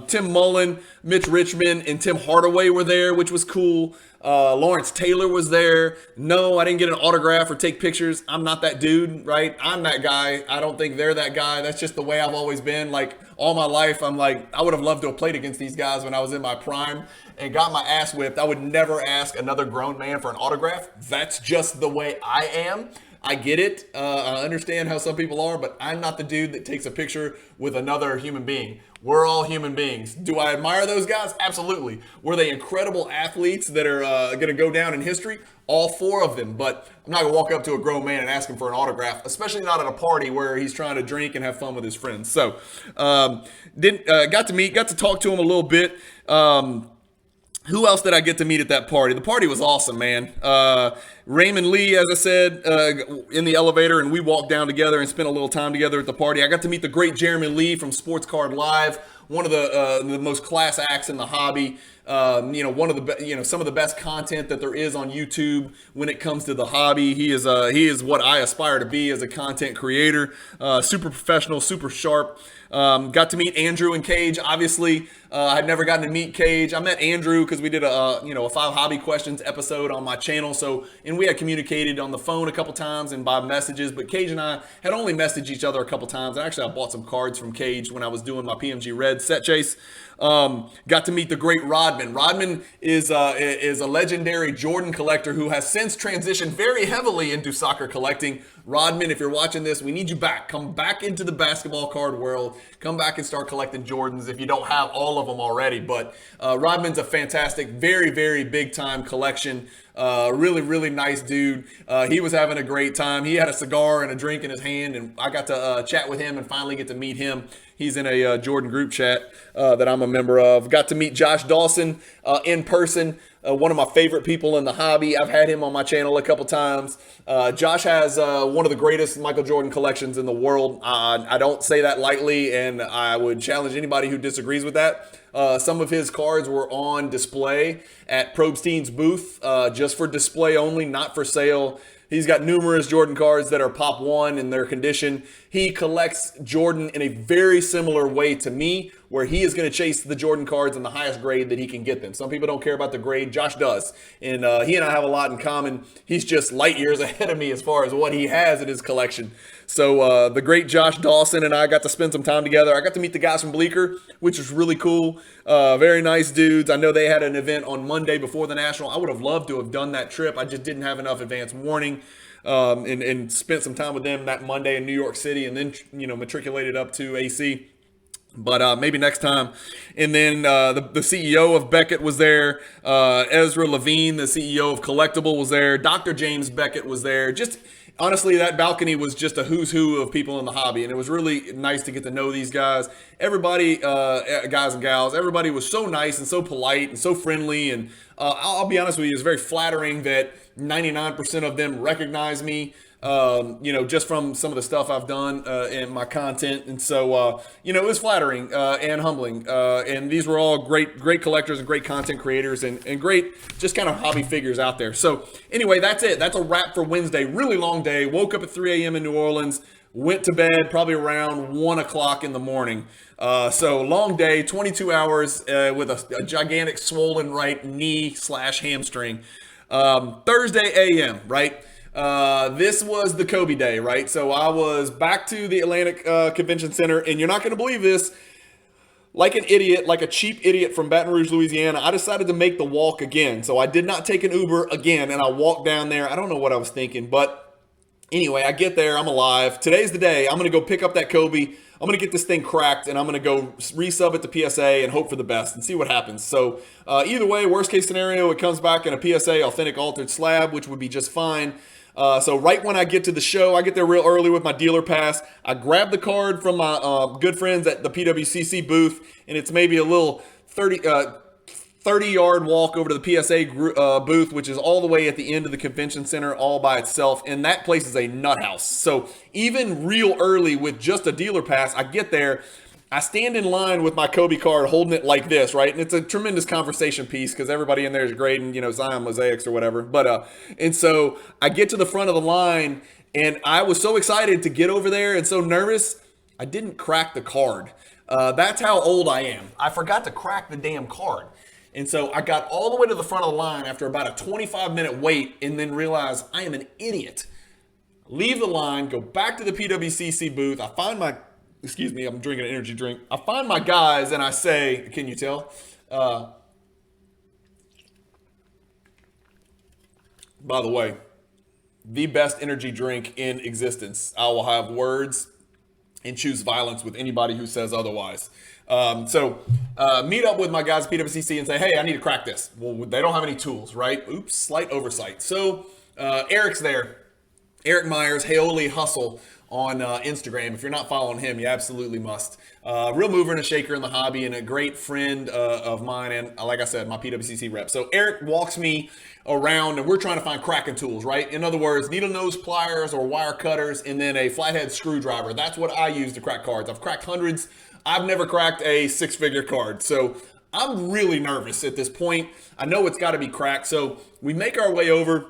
Tim Mullen, Mitch Richmond, and Tim Hardaway were there, which was cool. Lawrence Taylor was there. No, I didn't get an autograph or take pictures. I'm not that dude, right? I'm that guy. I don't think they're that guy. That's just the way I've always been. Like all my life, I'm like, I would have loved to have played against these guys when I was in my prime and got my ass whipped. I would never ask another grown man for an autograph. That's just the way I am. I get it. I understand how some people are, but I'm not the dude that takes a picture with another human being. We're all human beings. Do I admire those guys? Absolutely. Were they incredible athletes that are going to go down in history? All 4 of them. But I'm not going to walk up to a grown man and ask him for an autograph, especially not at a party where he's trying to drink and have fun with his friends. So got to talk to him a little bit. Who else did I get to meet at that party? The party was awesome, man. Raymond Lee, as I said, in the elevator, and we walked down together and spent a little time together at the party. I got to meet the great Jeremy Lee from Sports Card Live, one of the most class acts in the hobby. One of the some of the best content that there is on YouTube when it comes to the hobby. He is what I aspire to be as a content creator. Super professional, super sharp. Got to meet Andrew and Cage. Obviously, I'd never gotten to meet Cage. I met Andrew because we did a 5 hobby questions episode on my channel. And we had communicated on the phone a couple times and by messages. But Cage and I had only messaged each other a couple times. And actually, I bought some cards from Cage when I was doing my PMG Red set chase. Got to meet the great Rodman. Rodman is a legendary Jordan collector who has since transitioned very heavily into soccer collecting. Rodman, if you're watching this, we need you back. Come back into the basketball card world. Come back and start collecting Jordans if you don't have all of them already. But Rodman's a fantastic, very, very big time collection. Really, really nice dude. He was having a great time. He had a cigar and a drink in his hand, and I got to chat with him and finally get to meet him. He's in a Jordan group chat that I'm a member of. Got to meet Josh Dawson in person. one of my favorite people in the hobby. I've had him on my channel a couple times. Josh has one of the greatest Michael Jordan collections in the world. I don't say that lightly, and I would challenge anybody who disagrees with that. Some of his cards were on display at Probstein's booth, just for display only, not for sale. He's got numerous Jordan cards that are Pop 1 in their condition. He collects Jordan in a very similar way to me, where he is going to chase the Jordan cards in the highest grade that he can get them. Some people don't care about the grade. Josh does. And he and I have a lot in common. He's just light years ahead of me as far as what he has in his collection. So the great Josh Dawson and I got to spend some time together. I got to meet the guys from Bleecker, which was really cool. Very nice dudes. I know they had an event on Monday before the National. I would have loved to have done that trip. I just didn't have enough advance warning. And spent some time with them that Monday in New York City, and then matriculated up to AC. But maybe next time. And then the CEO of Beckett was there. Ezra Levine, the CEO of Collectible, was there. Dr. James Beckett was there. Just honestly, that balcony was just a who's who of people in the hobby, and it was really nice to get to know these guys. Everybody, guys and gals, everybody was so nice and so polite and so friendly. And I'll be honest with you, it's very flattering that 99% of them recognize me, just from some of the stuff I've done in my content. And so, it was flattering and humbling. And these were all great collectors and great content creators and great just kind of hobby figures out there. So anyway, that's it. That's a wrap for Wednesday. Really long day. Woke up at 3 a.m. in New Orleans. Went to bed probably around 1 o'clock in the morning. So long day, 22 hours with a gigantic swollen right knee/hamstring. Thursday AM, right? This was the Kobe day, right? So I was back to the Atlantic Convention Center, and you're not going to believe this. Like an idiot, like a cheap idiot from Baton Rouge, Louisiana, I decided to make the walk again. So I did not take an Uber again, and I walked down there. I don't know what I was thinking, but anyway, I get there. I'm alive. Today's the day. I'm going to go pick up that Kobe. I'm going to get this thing cracked, and I'm going to go resub it to PSA and hope for the best and see what happens. So either way, worst case scenario, it comes back in a PSA authentic altered slab, which would be just fine. So right when I get to the show, I get there real early with my dealer pass. I grab the card from my good friends at the PWCC booth, and it's maybe a little 30-yard walk over to the PSA booth, which is all the way at the end of the convention center all by itself. And that place is a nut house. So even real early with just a dealer pass, I get there. I stand in line with my Kobe card holding it like this, right? And it's a tremendous conversation piece because everybody in there is grading, Zion mosaics or whatever. But and so I get to the front of the line, and I was so excited to get over there and so nervous, I didn't crack the card. That's how old I am. I forgot to crack the damn card. And so I got all the way to the front of the line after about a 25-minute wait, and then realized I am an idiot. Leave the line, go back to the PWCC booth. I find my, I'm drinking an energy drink. I find my guys and I say, can you tell? By the way, the best energy drink in existence. I will have words and choose violence with anybody who says otherwise. So meet up with my guys at PWCC and say, hey, I need to crack this. Well, they don't have any tools, right? Oops, slight oversight. So Eric's there. Eric Myers, Heoli Hustle on Instagram. If you're not following him, you absolutely must. Real mover and a shaker in the hobby and a great friend of mine. And like I said, my PWCC rep. So Eric walks me around and we're trying to find cracking tools, right? In other words, needle nose pliers or wire cutters and then a flathead screwdriver. That's what I use to crack cards. I've cracked hundreds. I've never cracked a six-figure card. So I'm really nervous at this point. I know it's got to be cracked. So we make our way over.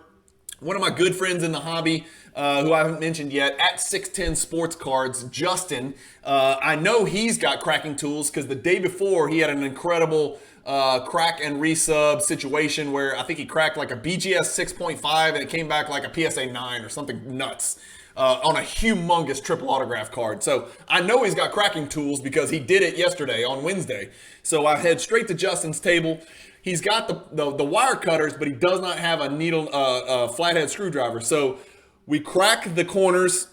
One of my good friends in the hobby, who I haven't mentioned yet, at 610 Sports Cards, Justin. I know he's got cracking tools because the day before he had an incredible crack and resub situation where I think he cracked like a BGS 6.5 and it came back like a PSA 9 or something nuts. On a humongous triple autograph card. So I know he's got cracking tools because he did it yesterday on Wednesday. So I head straight to Justin's table. He's got the wire cutters, but he does not have a needle flathead screwdriver. So we crack the corners,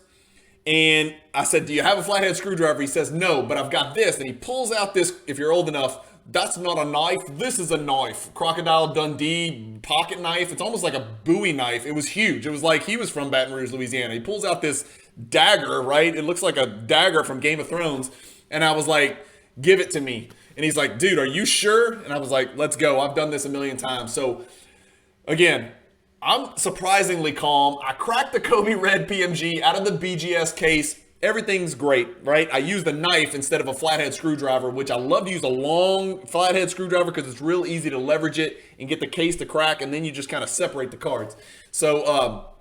and I said, do you have a flathead screwdriver? He says, no, but I've got this. And he pulls out this, if you're old enough, that's not a knife. This is a knife. Crocodile Dundee pocket knife. It's almost like a Bowie knife. It was huge. It was like he was from Baton Rouge, Louisiana. He pulls out this dagger, right? It looks like a dagger from Game of Thrones. And I was like, give it to me. And he's like, dude, are you sure? And I was like, let's go. I've done this a million times. So again, I'm surprisingly calm. I cracked the Kobe Red PMG out of the BGS case. Everything's great, right? I used a knife instead of a flathead screwdriver, which I love to use a long flathead screwdriver because it's real easy to leverage it and get the case to crack, and then you just kind of separate the cards. So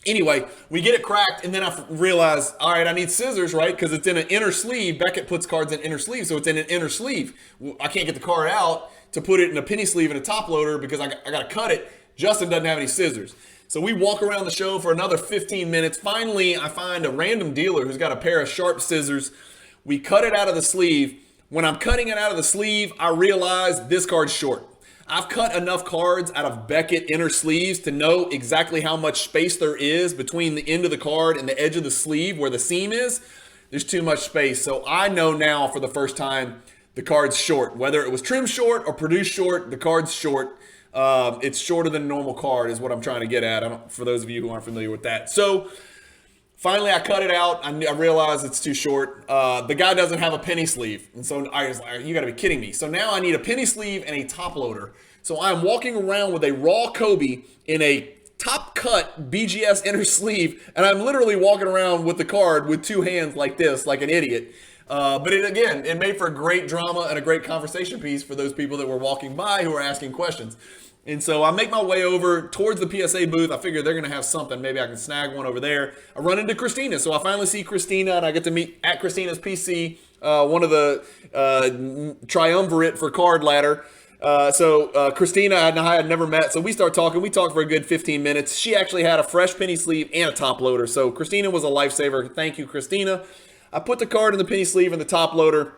anyway, we get it cracked, and then I realize, all right, I need scissors, right? Because it's in an inner sleeve. Beckett puts cards in inner sleeve, so it's in an inner sleeve. I can't get the card out to put it in a penny sleeve in a top loader because I got to cut it. Justin doesn't have any scissors. So we walk around the show for another 15 minutes. Finally, I find a random dealer who's got a pair of sharp scissors. We cut it out of the sleeve. When I'm cutting it out of the sleeve, I realize this card's short. I've cut enough cards out of Beckett inner sleeves to know exactly how much space there is between the end of the card and the edge of the sleeve where the seam is. There's too much space. So I know now for the first time the card's short. Whether it was trim short or produced short, the card's short. It's shorter than a normal card is what I'm trying to get at, for those of you who aren't familiar with that. So finally I cut it out. I realize it's too short. The guy doesn't have a penny sleeve. And so I was like, you gotta be kidding me. So now I need a penny sleeve and a top loader. So I'm walking around with a raw Kobe in a top cut BGS inner sleeve. And I'm literally walking around with the card with two hands like this, like an idiot. But it made for a great drama and a great conversation piece for those people that were walking by who were asking questions. And so I make my way over towards the PSA booth. I figure they're going to have something. Maybe I can snag one over there. I run into Christina. So I finally see Christina, and I get to meet at Christina's PC, one of the triumvirate for Card Ladder. Christina and I had never met. So we start talking. We talked for a good 15 minutes. She actually had a fresh penny sleeve and a top loader. So Christina was a lifesaver. Thank you, Christina. I put the card in the penny sleeve and the top loader.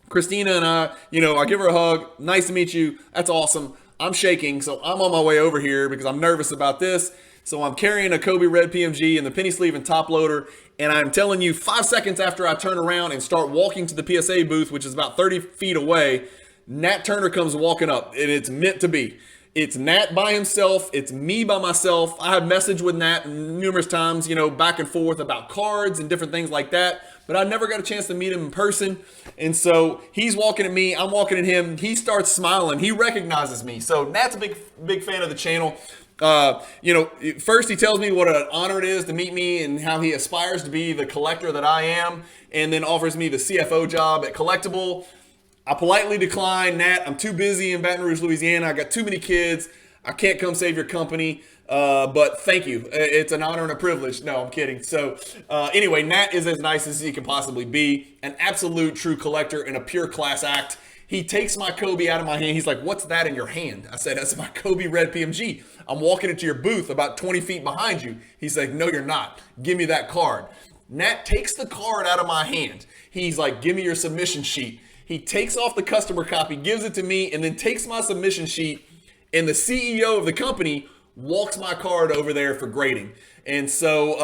Christina and I give her a hug. Nice to meet you. That's awesome. I'm shaking, so I'm on my way over here because I'm nervous about this. So I'm carrying a Kobe Red PMG in the penny sleeve and top loader, and I'm telling you, 5 seconds after I turn around and start walking to the PSA booth, which is about 30 feet away, Nat Turner comes walking up, and it's meant to be. It's Nat by himself. It's me by myself. I have messaged with Nat numerous times, back and forth about cards and different things like that. But I never got a chance to meet him in person. And so he's walking at me. I'm walking at him. He starts smiling. He recognizes me. So Nat's a big fan of the channel. First he tells me what an honor it is to meet me and how he aspires to be the collector that I am. And then offers me the CFO job at Collectible. I politely decline. Nat, I'm too busy in Baton Rouge, Louisiana. I got too many kids. I can't come save your company. But thank you. It's an honor and a privilege. No, I'm kidding. So anyway, Nat is as nice as he can possibly be. An absolute true collector and a pure class act. He takes my Kobe out of my hand. He's like, what's that in your hand? I said, that's my Kobe Red PMG. I'm walking into your booth about 20 feet behind you. He's like, no, you're not. Give me that card. Nat takes the card out of my hand. He's like, give me your submission sheet. He takes off the customer copy, gives it to me, and then takes my submission sheet, and the CEO of the company walks my card over there for grading. And so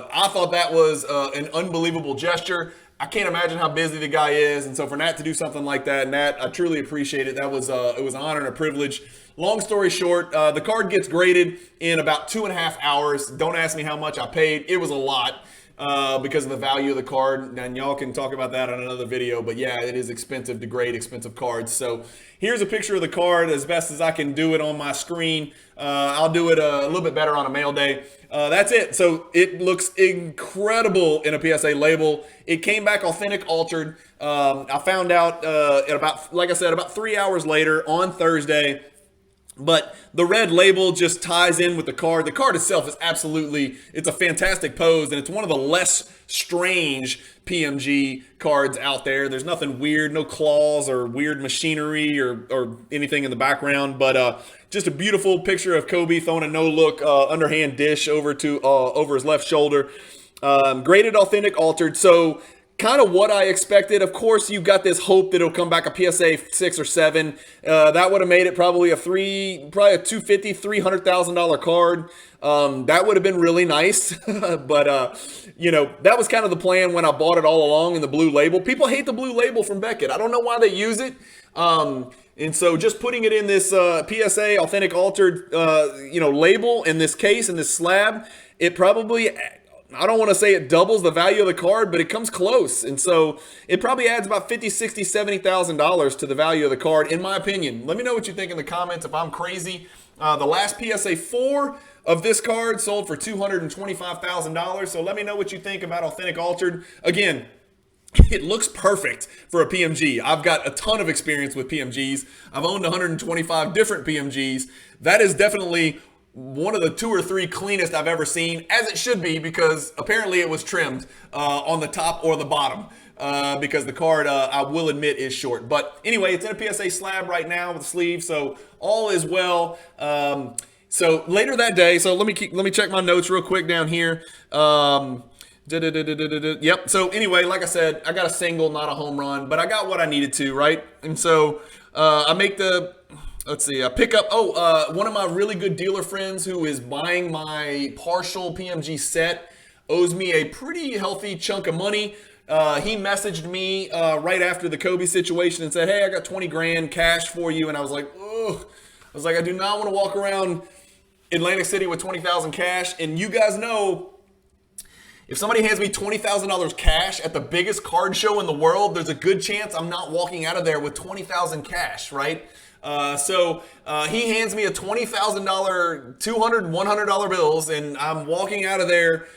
I thought that was an unbelievable gesture. I can't imagine how busy the guy is. And so for Nat to do something like that, Nat, I truly appreciate it. It was an honor and a privilege. Long story short, the card gets graded in about 2.5 hours. Don't ask me how much I paid. It was a lot. Because of the value of the card, and y'all can talk about that on another video, but yeah, it is expensive to grade expensive cards. So here's a picture of the card as best as I can do it on my screen. I'll do it a little bit better on a mail day. That's it. So it looks incredible in a PSA label. It came back authentic altered. I found out about 3 hours later on Thursday. But the red label just ties in with the card. The card itself is it's a fantastic pose, and it's one of the less strange PMG cards out there. There's nothing weird, no claws or weird machinery or anything in the background, but just a beautiful picture of Kobe throwing a no-look underhand dish over his left shoulder. Graded authentic altered. So kind of what I expected. Of course, you got this hope that it'll come back a PSA 6 or 7. That would have made it probably a $250,000, $300,000 card. That would have been really nice. But, that was kind of the plan when I bought it all along in the blue label. People hate the blue label from Beckett. I don't know why they use it. And so just putting it in this PSA authentic altered, label in this case, in this slab, it probably I don't want to say it doubles the value of the card, but it comes close. And so it probably adds about $50, $60, $70,000 to the value of the card, in my opinion. Let me know what you think in the comments if I'm crazy. The last PSA 4 of this card sold for $225,000. So let me know what you think about Authentic Altered. Again, it looks perfect for a PMG. I've got a ton of experience with PMGs. I've owned 125 different PMGs. That is definitely one of the 2 or 3 cleanest I've ever seen, as it should be, because apparently it was trimmed on the top or the bottom. Because the card, I will admit, is short. But anyway, it's in a PSA slab right now with a sleeve, so all is well. So later that day, so let me check my notes real quick down here. Yep. So anyway, like I said, I got a single, not a home run, but I got what I needed to, right? And so I make the, I pick up, one of my really good dealer friends who is buying my partial PMG set owes me a pretty healthy chunk of money. He messaged me right after the Kobe situation and said, hey, I got 20 grand cash for you. And I was like, ugh. I was like, I do not want to walk around Atlantic City with 20,000 cash. And you guys know, if somebody hands me $20,000 cash at the biggest card show in the world, there's a good chance I'm not walking out of there with 20,000 cash, right? So he hands me a $20,000, $200, $100 bills, and I'm walking out of there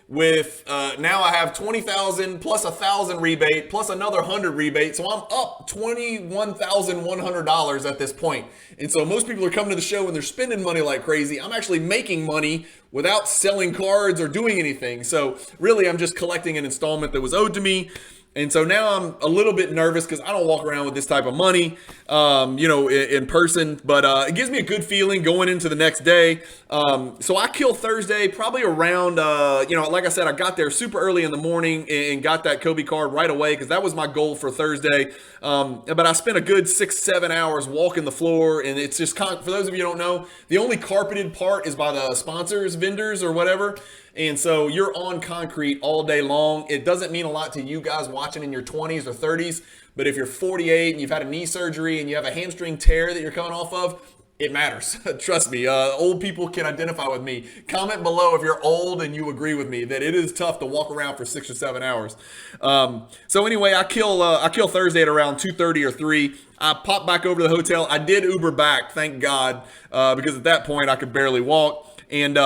with now I have 20,000 plus 1,000 rebate plus another 100 rebate, so I'm up $21,100 at this point. And so most people are coming to the show and they're spending money like crazy. I'm actually making money without selling cards or doing anything. So really, I'm just collecting an installment that was owed to me. And so now I'm a little bit nervous because I don't walk around with this type of money, in person. But it gives me a good feeling going into the next day. So I kill Thursday probably around, like I said, I got there super early in the morning and got that Kobe card right away because that was my goal for Thursday. But I spent a good 6-7 hours walking the floor. And it's just, for those of you who don't know, the only carpeted part is by the sponsors, vendors, or whatever. And so you're on concrete all day long. It doesn't mean a lot to you guys watching in your 20s or 30s, but if you're 48 and you've had a knee surgery and you have a hamstring tear that you're coming off of, it matters. Trust me, old people can identify with me. Comment below if you're old and you agree with me that it is tough to walk around for 6 or 7 hours. So anyway, I kill Thursday at around 2:30 or 3. I pop back over to the hotel. I did Uber back, thank God, because at that point I could barely walk. And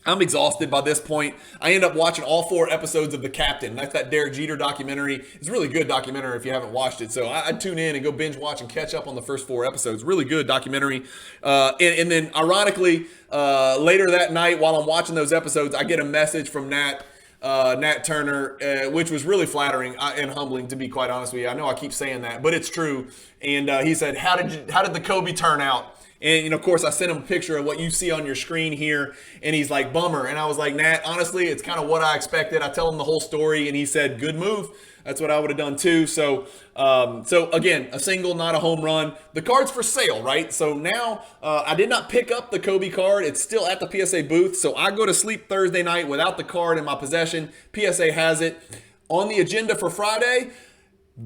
I'm exhausted by this point. I end up watching all 4 episodes of The Captain. That's that Derek Jeter documentary. It's a really good documentary if you haven't watched it. So I'd tune in and go binge watch and catch up on the first 4 episodes. Really good documentary. And then ironically, later that night while I'm watching those episodes, I get a message from Nat Turner, which was really flattering and humbling, to be quite honest with you. I know I keep saying that, but it's true. And he said, how did the Kobe turn out? And, of course, I sent him a picture of what you see on your screen here, and he's like, bummer. And I was like, Nat, honestly, it's kind of what I expected. I tell him the whole story, and he said, good move. That's what I would have done too. So again, a single, not a home run. The card's for sale, right? So now I did not pick up the Kobe card. It's still at the PSA booth. So I go to sleep Thursday night without the card in my possession. PSA has it. On the agenda for Friday,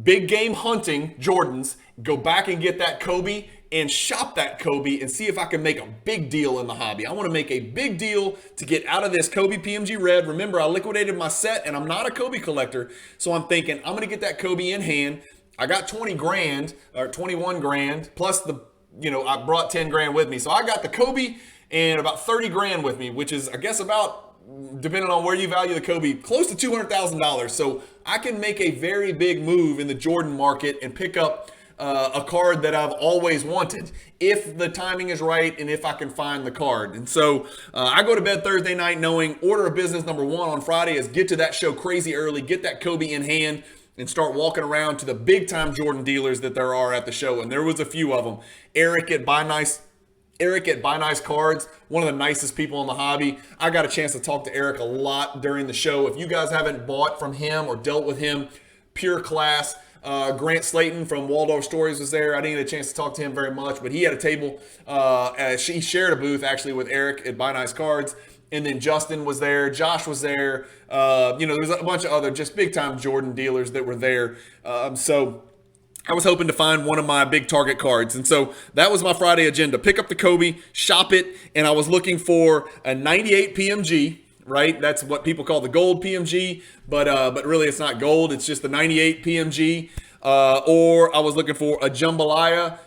big game hunting, Jordans. Go back and get that Kobe and shop that Kobe and see if I can make a big deal in the hobby. I want to make a big deal to get out of this Kobe PMG Red. Remember, I liquidated my set and I'm not a Kobe collector. So I'm thinking I'm going to get that Kobe in hand. I got 20 grand or 21 grand plus I brought 10 grand with me. So I got the Kobe and about 30 grand with me, which is, I guess, about, depending on where you value the Kobe, close to $200,000. So I can make a very big move in the Jordan market and pick up a card that I've always wanted if the timing is right and if I can find the card. And so I go to bed Thursday night knowing order of business number 1 on Friday is get to that show crazy early, get that Kobe in hand, and start walking around to the big time Jordan dealers that there are at the show. And there was a few of them. Eric at Buy Nice Cards, one of the nicest people in the hobby. I got a chance to talk to Eric a lot during the show. If you guys haven't bought from him or dealt with him, pure class. Grant Slayton from Waldorf Stories was there. I didn't get a chance to talk to him very much, but he had a table. He shared a booth actually with Eric at Buy Nice Cards. And then Justin was there. Josh was there. There was a bunch of other just big time Jordan dealers that were there. So I was hoping to find one of my big target cards. And so that was my Friday agenda. Pick up the Kobe, shop it. And I was looking for a 98 PMG. right? That's what people call the gold PMG, but really it's not gold. It's just the 98 PMG. Or I was looking for a jambalaya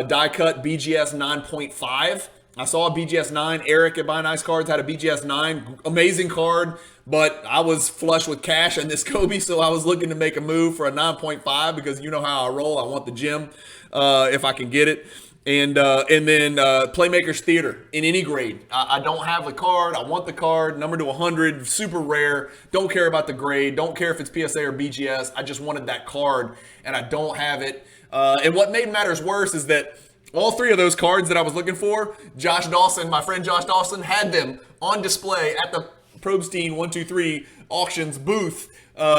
die cut BGS 9.5. I saw a BGS 9. Eric at Buy Nice Cards had a BGS 9. Amazing card, but I was flush with cash in this Kobe, so I was looking to make a move for a 9.5 because you know how I roll. I want the gem if I can get it. And then Playmakers Theater in any grade. I don't have the card. I want the card. Number to 100. Super rare. Don't care about the grade. Don't care if it's PSA or BGS. I just wanted that card, and I don't have it. And what made matters worse is that all three of those cards that I was looking for, Josh Dawson, my friend Josh Dawson, had them on display at the Probstein 123 Auctions booth,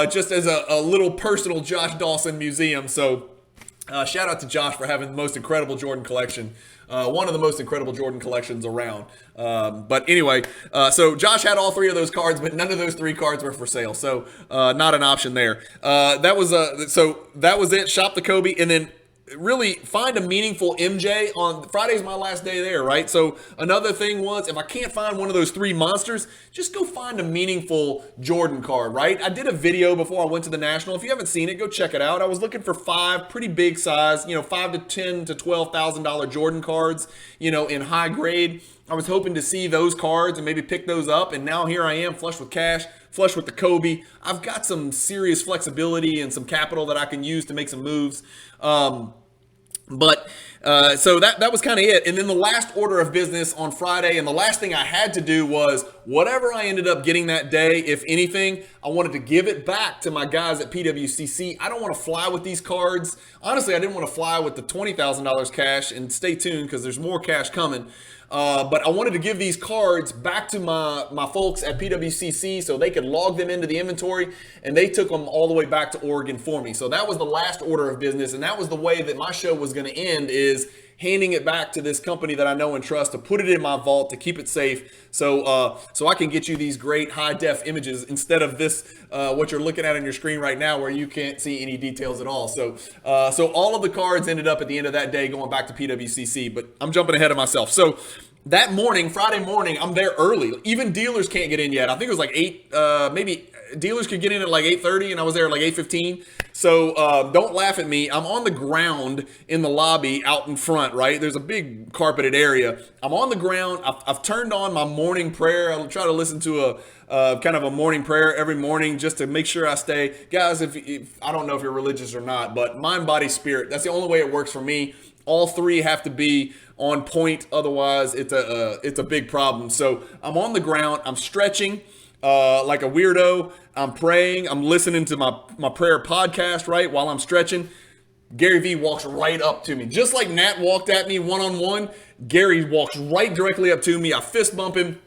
just as a little personal Josh Dawson museum. So shout out to Josh for having the most incredible Jordan collection. One of the most incredible Jordan collections around. But anyway, so Josh had all three of those cards, but none of those three cards were for sale. So not an option there. So that was it. Shop the Kobe, and then really find a meaningful MJ on Friday's my last day there, right? So another thing was, if I can't find one of those three monsters, just go find a meaningful Jordan card, right? I did a video before I went to the National. If you haven't seen it, go check it out. I was looking for 5 pretty big size, $5,000 to $10,000 to $12,000 Jordan cards, in high grade. I was hoping to see those cards and maybe pick those up, and now here I am, flush with cash, flush with the Kobe. I've got some serious flexibility and some capital that I can use to make some moves. So that was kind of it. And then the last order of business on Friday, and the last thing I had to do was whatever I ended up getting that day, if anything, I wanted to give it back to my guys at PWCC. I don't want to fly with these cards. Honestly, I didn't want to fly with the $20,000 cash, and stay tuned because there's more cash coming. But I wanted to give these cards back to my folks at PWCC so they could log them into the inventory, and they took them all the way back to Oregon for me. So that was the last order of business, and that was the way that my show was going to end, is handing it back to this company that I know and trust to put it in my vault to keep it safe, so I can get you these great high def images instead of this what you're looking at on your screen right now, where you can't see any details at all. So all of the cards ended up at the end of that day going back to PWCC, but I'm jumping ahead of myself. So that morning, Friday morning, I'm there early. Even dealers can't get in yet. I think it was like 8, maybe dealers could get in at like 8:30, and I was there at like 8:15. So don't laugh at me. I'm on the ground in the lobby out in front, right? There's a big carpeted area. I'm on the ground. I've turned on my morning prayer. I'll try to listen to a kind of a morning prayer every morning just to make sure I stay. Guys, if I don't know if you're religious or not, but mind, body, spirit, that's the only way it works for me. All three have to be on point. Otherwise, it's a big problem. So I'm on the ground. I'm stretching like a weirdo. I'm praying. I'm listening to my prayer podcast, right, while I'm stretching. Gary V walks right up to me. Just like Nat walked at me one-on-one, Gary walks right directly up to me. I fist bump him.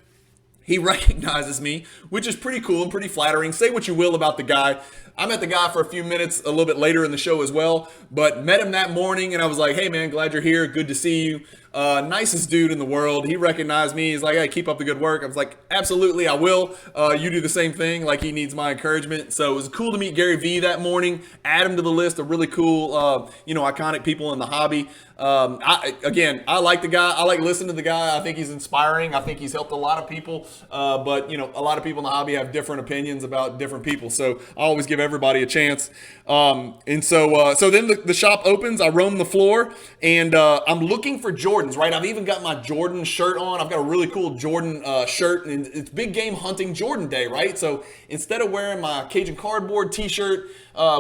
He recognizes me, which is pretty cool and pretty flattering. Say what you will about the guy. I met the guy for a few minutes a little bit later in the show as well, but met him that morning, and I was like, hey, man, glad you're here. Good to see you. Nicest dude in the world. He recognized me. He's like, hey, keep up the good work. I was like, absolutely, I will. You do the same thing. Like, he needs my encouragement. So it was cool to meet Gary V that morning, add him to the list of really cool, iconic people in the hobby. I like the guy. I like listening to the guy. I think he's inspiring. I think he's helped a lot of people. But a lot of people in the hobby have different opinions about different people. So I always give everybody a chance. So then the shop opens. I roam the floor, and I'm looking for Jordans, right? I've even got my Jordan shirt on. I've got a really cool Jordan shirt, and it's big game hunting Jordan day, right? So instead of wearing my Cajun cardboard t-shirt,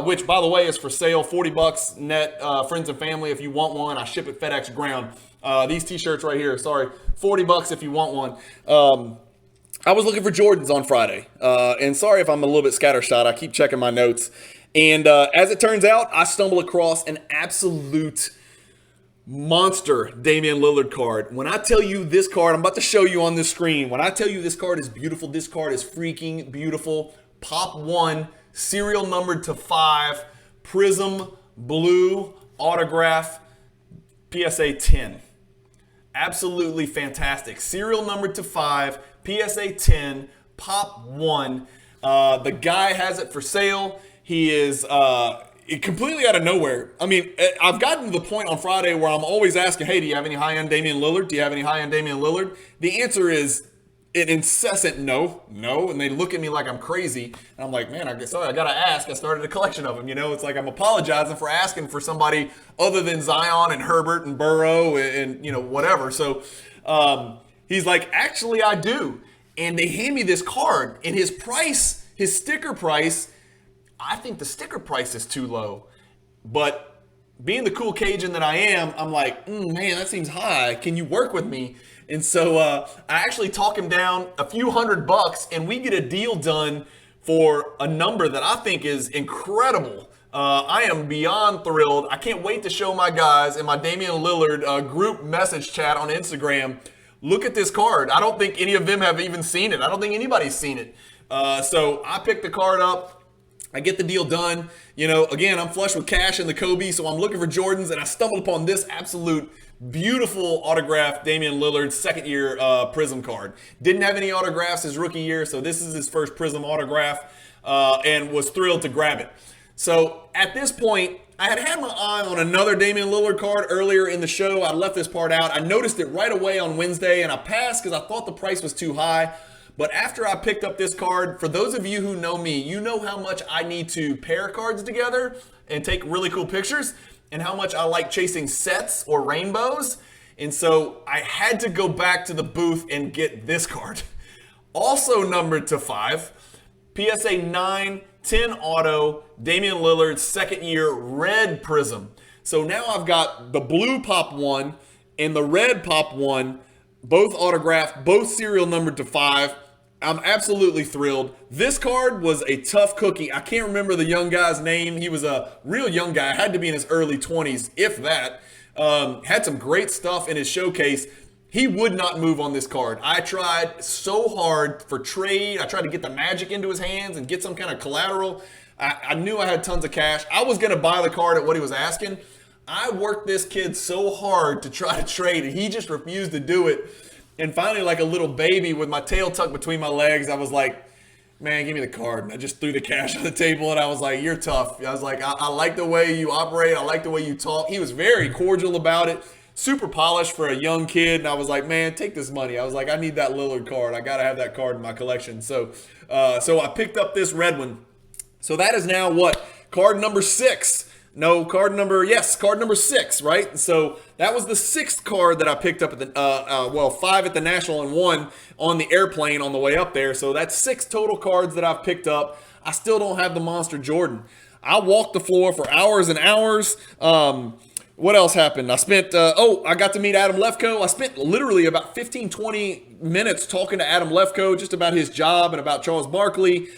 which by the way is for sale, $40 net, friends and family if you want one. I ship it FedEx ground. These t-shirts right here, sorry, $40 if you want one. I was looking for Jordans on Friday, and sorry if I'm a little bit scattershot. I keep checking my notes, and as it turns out, I stumble across an absolute monster Damian Lillard card. When I tell you this card, I'm about to show you on this screen. When I tell you this card is beautiful, this card is freaking beautiful. Pop 1, serial numbered to 5, Prism blue autograph, PSA 10. Absolutely fantastic. Serial numbered to 5, PSA 10, Pop 1. The guy has it for sale. He is completely out of nowhere. I mean, I've gotten to the point on Friday where I'm always asking, hey, do you have any high-end Damian Lillard? Do you have any high-end Damian Lillard? The answer is an incessant no, and they look at me like I'm crazy. And I'm like, man, I gotta ask. I started a collection of them. It's like I'm apologizing for asking for somebody other than Zion and Herbert and Burrow and whatever. So he's like, actually, I do. And they hand me this card, and his sticker price, I think the sticker price is too low. But being the cool Cajun that I am, I'm like, man, that seems high. Can you work with me? And so I actually talk him down a few $100, and we get a deal done for a number that I think is incredible. I am beyond thrilled. I can't wait to show my guys in my Damian Lillard group message chat on Instagram. Look at this card. I don't think any of them have even seen it. I don't think anybody's seen it. So I picked the card up. I get the deal done. Again, I'm flush with cash in the Kobe, so I'm looking for Jordans, and I stumbled upon this absolute beautiful autographed Damian Lillard second year Prism card. Didn't have any autographs his rookie year, so this is his first Prism autograph, and was thrilled to grab it. So at this point, I had my eye on another Damian Lillard card earlier in the show. I left this part out. I noticed it right away on Wednesday, and I passed because I thought the price was too high. But after I picked up this card, for those of you who know me, you know how much I need to pair cards together and take really cool pictures, and how much I like chasing sets or rainbows. And so I had to go back to the booth and get this card. Also numbered to 5, PSA 9/10 auto, Damian Lillard second year red Prism. So now I've got the blue pop 1 and the red pop 1, both autographed, both serial numbered to 5. I'm absolutely thrilled. This card was a tough cookie. I can't remember the young guy's name. He was a real young guy. Had to be in his early 20s, if that. Had some great stuff in his showcase. He would not move on this card. I tried so hard for trade. I tried to get the magic into his hands and get some kind of collateral. I knew I had tons of cash. I was going to buy the card at what he was asking. I worked this kid so hard to try to trade, and he just refused to do it. And finally, like a little baby with my tail tucked between my legs, I was like, man, give me the card. And I just threw the cash on the table, and I was like, you're tough. I was like, I like the way you operate. I like the way you talk. He was very cordial about it, super polished for a young kid. And I was like, man, take this money. I was like, I need that Lillard card. I got to have that card in my collection. So I picked up this red one. So that is now what? Card number 6. No, card number 6, right? So that was the 6th card that I picked up at the, 5 at the National and 1 on the airplane on the way up there. So that's 6 total cards that I've picked up. I still don't have the Monster Jordan. I walked the floor for hours and hours. What else happened? I spent, I got to meet Adam Lefkoe. I spent literally about 15, 20 minutes talking to Adam Lefkoe just about his job and about Charles Barkley.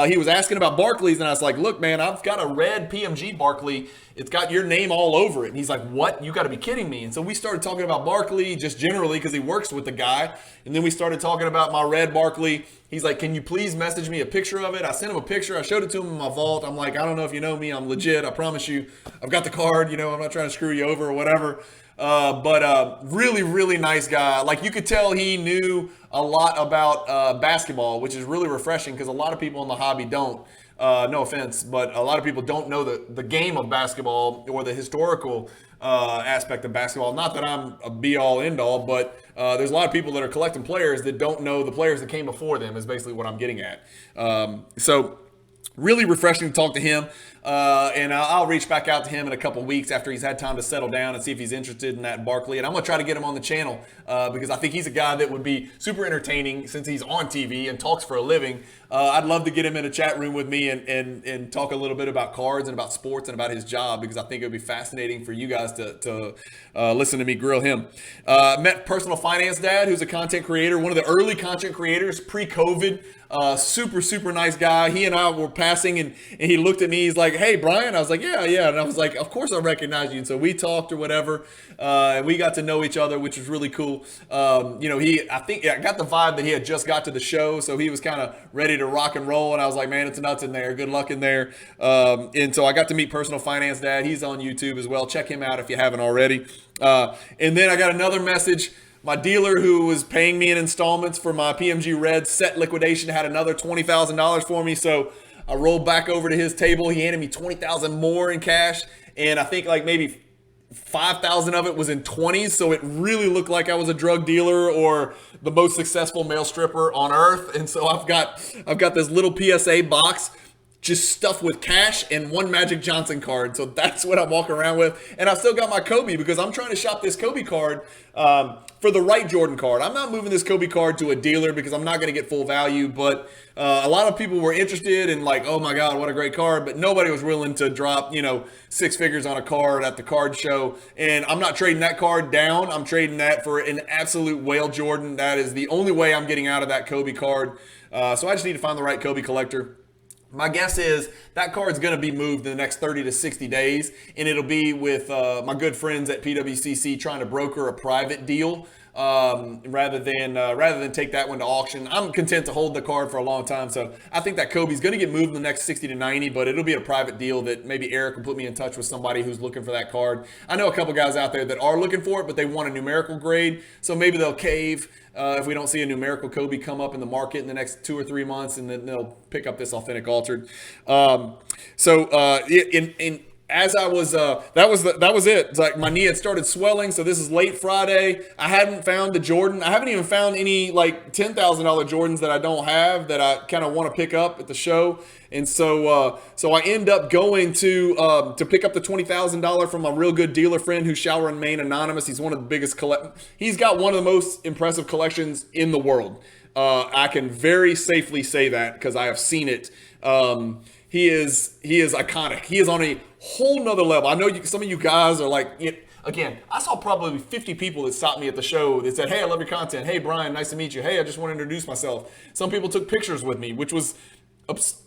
He was asking about Barkley's, and I was like, look, man, I've got a red PMG Barkley. It's got your name all over it. And he's like, what? You got to be kidding me. And so we started talking about Barkley just generally because he works with the guy. And then we started talking about my red Barkley. He's like, can you please message me a picture of it? I sent him a picture. I showed it to him in my vault. I'm like, I don't know if you know me. I'm legit. I promise you. I've got the card. I'm not trying to screw you over or whatever. But really, really nice guy. Like, you could tell he knew a lot about basketball, which is really refreshing because a lot of people in the hobby don't. No offense, but a lot of people don't know the game of basketball or the historical aspect of basketball. Not that I'm a be-all, end-all, but there's a lot of people that are collecting players that don't know the players that came before them is basically what I'm getting at. So really refreshing to talk to him. And I'll reach back out to him in a couple weeks after he's had time to settle down and see if he's interested in that Barkley. And I'm going to try to get him on the channel because I think he's a guy that would be super entertaining since he's on TV and talks for a living. I'd love to get him in a chat room with me and talk a little bit about cards and about sports and about his job because I think it would be fascinating for you guys to listen to me grill him. Met Personal Finance Dad, who's a content creator, one of the early content creators pre-COVID. Super, super nice guy. He and I were passing and he looked at me. He's like, hey, Brian. I was like, yeah. And I was like, of course I recognize you. And so we talked or whatever. And we got to know each other, which was really cool. I got the vibe that he had just got to the show. So he was kind of ready to rock and roll. And I was like, man, it's nuts in there. Good luck in there. And so I got to meet Personal Finance Dad. He's on YouTube as well. Check him out if you haven't already. And then I got another message. My dealer who was paying me in installments for my PMG Red set liquidation had another $20,000 for me. So I rolled back over to his table. He handed me $20,000 more in cash. And I think like maybe 5,000 of it was in 20s, so it really looked like I was a drug dealer or the most successful male stripper on earth. And so I've got this little PSA box just stuffed with cash and one Magic Johnson card. So that's what I'm walking around with. And I've still got my Kobe because I'm trying to shop this Kobe card for the right Jordan card. I'm not moving this Kobe card to a dealer because I'm not going to get full value. But a lot of people were interested and like, oh my God, what a great card. But nobody was willing to drop, 6 figures on a card at the card show. And I'm not trading that card down. I'm trading that for an absolute whale Jordan. That is the only way I'm getting out of that Kobe card. So I just need to find the right Kobe collector. My guess is that card's going to be moved in the next 30 to 60 days, and it'll be with my good friends at PWCC trying to broker a private deal rather than take that one to auction. I'm content to hold the card for a long time, so I think that Kobe's going to get moved in the next 60 to 90, but it'll be a private deal that maybe Eric will put me in touch with somebody who's looking for that card. I know a couple guys out there that are looking for it, but they want a numerical grade, so maybe they'll cave if we don't see a numerical Kobe come up in the market in the next 2 or 3 months, and then they'll pick up this authentic altered. As I was, that was it. It's like my knee had started swelling. So this is late Friday. I hadn't found the Jordan. I haven't even found any like $10,000 Jordans that I don't have that I kind of want to pick up at the show. And so I end up going to pick up the $20,000 from a real good dealer friend who shall remain anonymous. He's one of the biggest He's got one of the most impressive collections in the world. I can very safely say that because I have seen it. He is iconic. He is on a whole nother level. I know some of you guys are like, again, I saw probably 50 people that stopped me at the show that said, hey, I love your content. Hey, Brian, nice to meet you. Hey, I just want to introduce myself. Some people took pictures with me, which was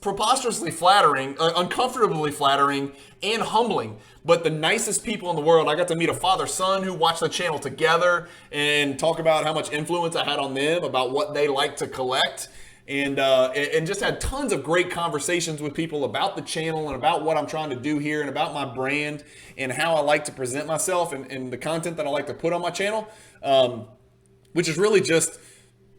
preposterously flattering, uncomfortably flattering, and humbling. But the nicest people in the world. I got to meet a father-son who watched the channel together and talk about how much influence I had on them, about what they like to collect. And just had tons of great conversations with people about the channel and about what I'm trying to do here and about my brand and how I like to present myself and the content that I like to put on my channel, which is really just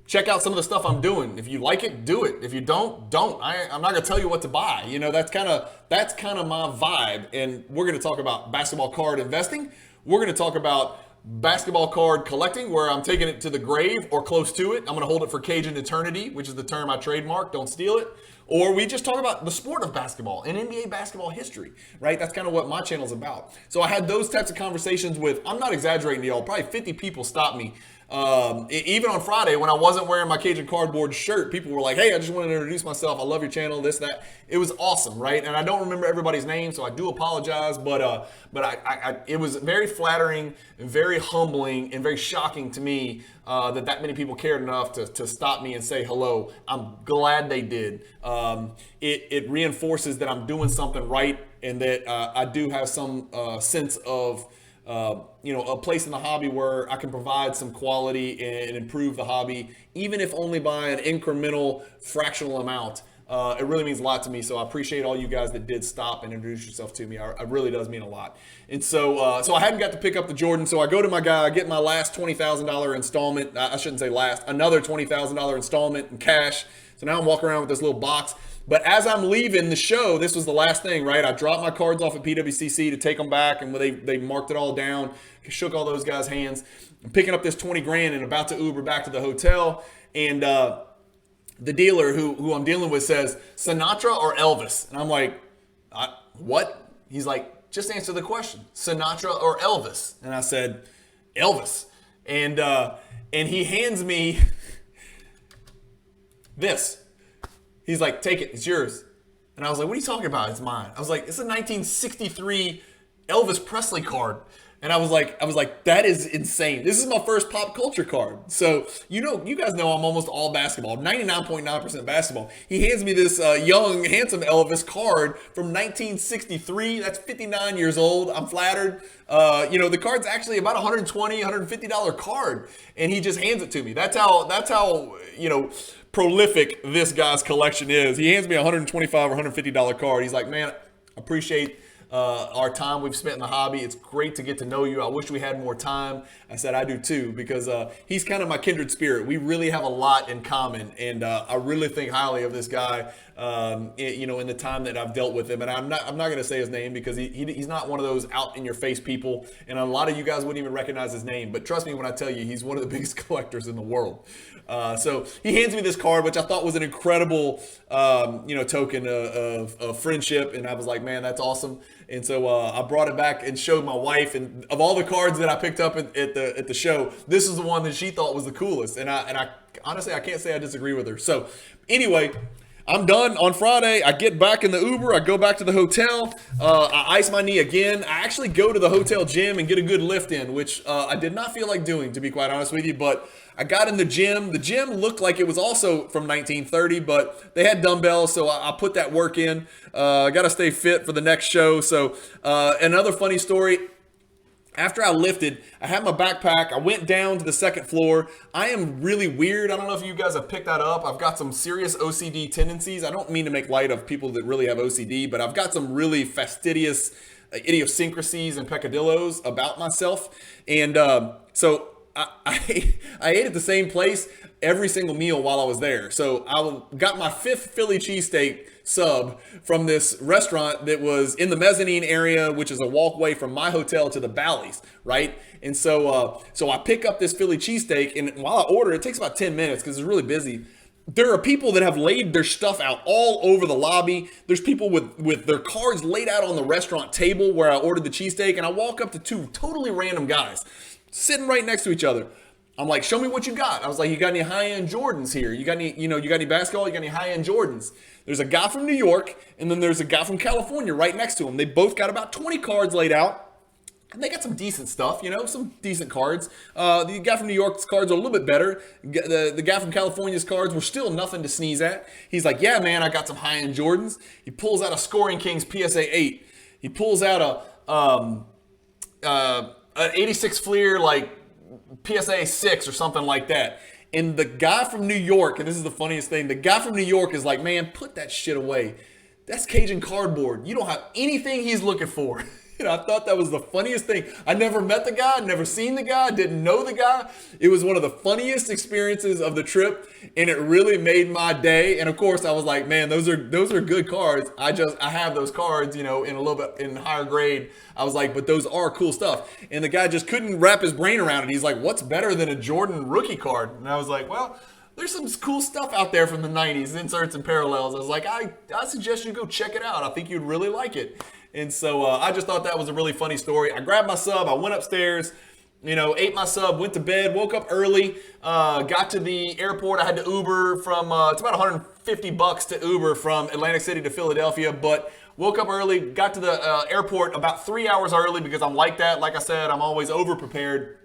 check out some of the stuff I'm doing. If you like it, do it. If you don't. I'm not gonna tell you what to buy. That's kind of my vibe. And we're gonna talk about basketball card investing. We're gonna talk about basketball card collecting, where I'm taking it to the grave or close to it. I'm going to hold it for Cajun eternity, which is the term I trademarked. Don't steal it. Or we just talk about the sport of basketball and NBA basketball history, right? That's kind of what my channel is about. So I had those types of conversations with, I'm not exaggerating to y'all, probably 50 people stopped me. Even on Friday when I wasn't wearing my Cajun cardboard shirt, people were like, hey, I just wanted to introduce myself. I love your channel, this, that. It was awesome, right? And I don't remember everybody's name, so I do apologize, but it was very flattering, very humbling, and very shocking to me that many people cared enough to stop me and say hello. I'm glad they did. It reinforces that I'm doing something right and that I do have some sense of a place in the hobby where I can provide some quality and improve the hobby, even if only by an incremental fractional amount. It really means a lot to me. So I appreciate all you guys that did stop and introduce yourself to me. It really does mean a lot. And so I hadn't got to pick up the Jordan. So I go to my guy, I get my last $20,000 installment. I shouldn't say last, another $20,000 installment in cash. So now I'm walking around with this little box. But as I'm leaving the show, this was the last thing, right? I dropped my cards off at PWCC to take them back, and they marked it all down, shook all those guys' hands. I'm picking up this 20 grand and about to Uber back to the hotel, and the dealer who I'm dealing with says, Sinatra or Elvis? And I'm like, what? He's like, just answer the question, Sinatra or Elvis? And I said, Elvis. And he hands me this. He's like, take it, it's yours. And I was like, what are you talking about? It's mine. I was like, it's a 1963 Elvis Presley card. And I was like, that is insane. This is my first pop culture card. So, you guys know I'm almost all basketball, 99.9% basketball. He hands me this young, handsome Elvis card from 1963. That's 59 years old. I'm flattered. The card's actually about $120, $150 card. And he just hands it to me. That's how prolific this guy's collection is. He hands me a $125 or $150 card. He's like, man, appreciate our time we've spent in the hobby. It's great to get to know you. I wish we had more time. I said, I do too, because he's kind of my kindred spirit. We really have a lot in common, and I really think highly of this guy. in the time that I've dealt with him. And I'm not going to say his name because he's not one of those out in your face people. And a lot of you guys wouldn't even recognize his name. But trust me when I tell you, he's one of the biggest collectors in the world. So he hands me this card, which I thought was an incredible, token of friendship. And I was like, man, that's awesome. And so I brought it back and showed my wife. And of all the cards that I picked up at the show, this is the one that she thought was the coolest. And I honestly, I can't say I disagree with her. So anyway, I'm done on Friday. I get back in the Uber. I go back to the hotel. I ice my knee again. I actually go to the hotel gym and get a good lift in, which I did not feel like doing, to be quite honest with you. But I got in the gym. The gym looked like it was also from 1930, but they had dumbbells, so I put that work in. I got to stay fit for the next show. So another funny story. After I lifted, I had my backpack. I went down to the second floor. I am really weird. I don't know if you guys have picked that up. I've got some serious OCD tendencies. I don't mean to make light of people that really have OCD, but I've got some really fastidious idiosyncrasies and peccadillos about myself. And so I ate at the same place every single meal while I was there. So I got my 5th Philly cheesesteak sub from this restaurant that was in the mezzanine area, which is a walkway from my hotel to the Bally's, right? And so I pick up this Philly cheesesteak, and while I order, it takes about 10 minutes because it's really busy. There are people that have laid their stuff out all over the lobby. There's people with their cards laid out on the restaurant table where I ordered the cheesesteak, and I walk up to 2 totally random guys sitting right next to each other. I'm like, show me what you got. I was like, you got any high-end Jordans here? You got any basketball? You got any high-end Jordans? There's a guy from New York, and then there's a guy from California right next to him. They both got about 20 cards laid out, and they got some decent stuff, some decent cards. The guy from New York's cards are a little bit better. The guy from California's cards were still nothing to sneeze at. He's like, yeah, man, I got some high-end Jordans. He pulls out a Scoring Kings PSA 8. He pulls out an 86 Fleer, PSA 6 or something like that. And the guy from New York, and this is the funniest thing, the guy from New York is like, man, put that shit away. That's Cajun cardboard. You don't have anything he's looking for. I thought that was the funniest thing. I never met the guy, never seen the guy, didn't know the guy. It was one of the funniest experiences of the trip, and it really made my day. And of course, I was like, man, those are good cards. I have those cards, in a little bit in higher grade. I was like, but those are cool stuff. And the guy just couldn't wrap his brain around it. He's like, what's better than a Jordan rookie card? And I was like, well, there's some cool stuff out there from the 90s, inserts and parallels. I was like, I suggest you go check it out. I think you'd really like it. And so I just thought that was a really funny story. I grabbed my sub, I went upstairs, ate my sub, went to bed, woke up early, got to the airport. I had to Uber from, it's about $150 to Uber from Atlantic City to Philadelphia, but woke up early, got to the airport about 3 hours early because I'm like that. Like I said, I'm always over-prepared.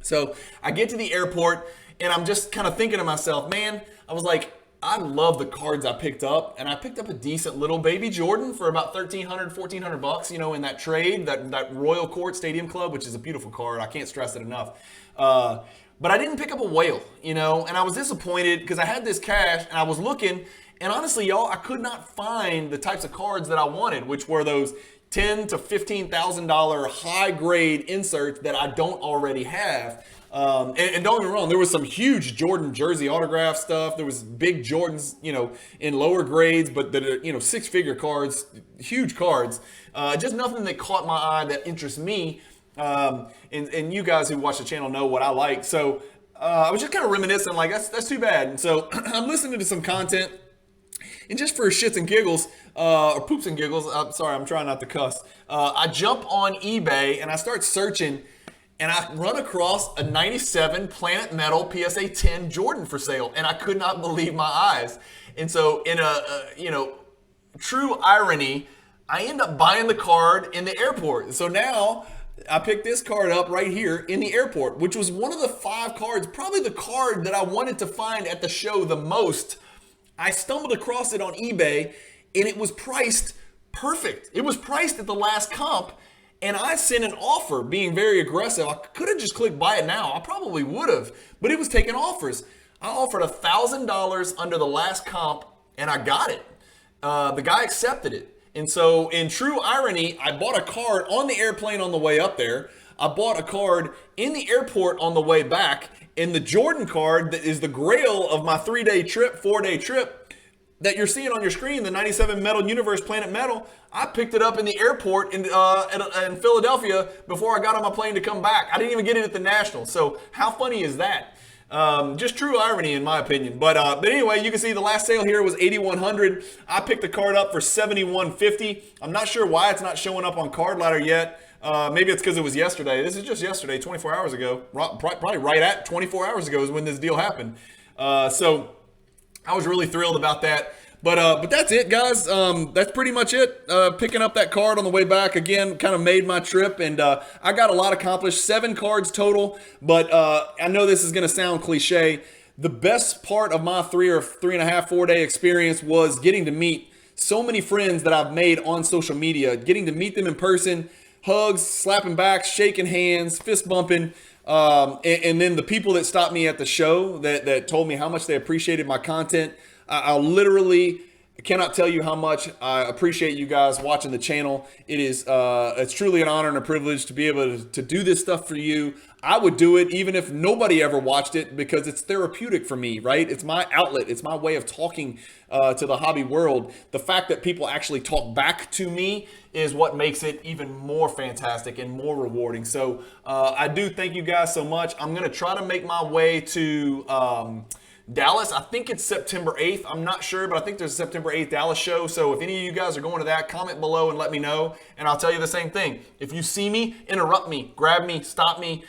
So I get to the airport, and I'm just kind of thinking to myself, man, I was like, I love the cards I picked up, and I picked up a decent little baby Jordan for about $1,300, $1,400, in that trade, that Royal Court Stadium Club, which is a beautiful card. I can't stress it enough. But I didn't pick up a whale, and I was disappointed because I had this cash, and I was looking, and honestly, y'all, I could not find the types of cards that I wanted, which were those $10,000 to $15,000 high-grade inserts that I don't already have. And don't get me wrong, there was some huge Jordan jersey autograph stuff. There was big Jordans, in lower grades, but that are, 6-figure cards, huge cards. Just nothing that caught my eye that interests me. And you guys who watch the channel know what I like. So I was just kind of reminiscing, like, that's too bad. And so I'm listening to some content. And just for shits and giggles, or poops and giggles, I'm sorry, I'm trying not to cuss. I jump on eBay and I start searching, and I run across a 97 Planet Metal PSA 10 Jordan for sale, and I could not believe my eyes. And so in a true irony, I end up buying the card in the airport. So now I picked this card up right here in the airport, which was one of the 5 cards, probably the card that I wanted to find at the show the most. I stumbled across it on eBay, and it was priced perfect. It was priced at the last comp. And I sent an offer being very aggressive. I could have just clicked buy it now. I probably would have, but it was taking offers. I offered $1,000 under the last comp, and I got it. The guy accepted it. And so in true irony, I bought a card on the airplane on the way up there. I bought a card in the airport on the way back. And the Jordan card that is the grail of my 4-day trip, that you're seeing on your screen, the 97 Metal Universe Planet Metal, I picked it up in the airport in Philadelphia before I got on my plane to come back. I didn't even get it at the National. So how funny is that? Just true irony in my opinion. But anyway, you can see the last sale here was $8,100. I picked the card up for $7,150. I'm not sure why it's not showing up on Card Ladder yet. Maybe it's because it was yesterday. This is just yesterday, 24 hours ago. Probably right at 24 hours ago is when this deal happened. So I was really thrilled about that. But that's it, guys. That's pretty much it. Picking up that card on the way back, again, kind of made my trip, and I got a lot accomplished. 7 cards total, but I know this is going to sound cliche. The best part of my 4 day experience was getting to meet so many friends that I've made on social media, getting to meet them in person, hugs, slapping backs, shaking hands, fist bumping. And then the people that stopped me at the show that told me how much they appreciated my content. I literally cannot tell you how much I appreciate you guys watching the channel. It's truly an honor and a privilege to be able to do this stuff for you. I would do it even if nobody ever watched it because it's therapeutic for me, right? It's my outlet. It's my way of talking to the hobby world. The fact that people actually talk back to me is what makes it even more fantastic and more rewarding. So I do thank you guys so much. I'm going to try to make my way to Dallas. I think it's September 8th. I'm not sure, but I think there's a September 8th Dallas show. So if any of you guys are going to that, comment below and let me know. And I'll tell you the same thing. If you see me, interrupt me, grab me, stop me.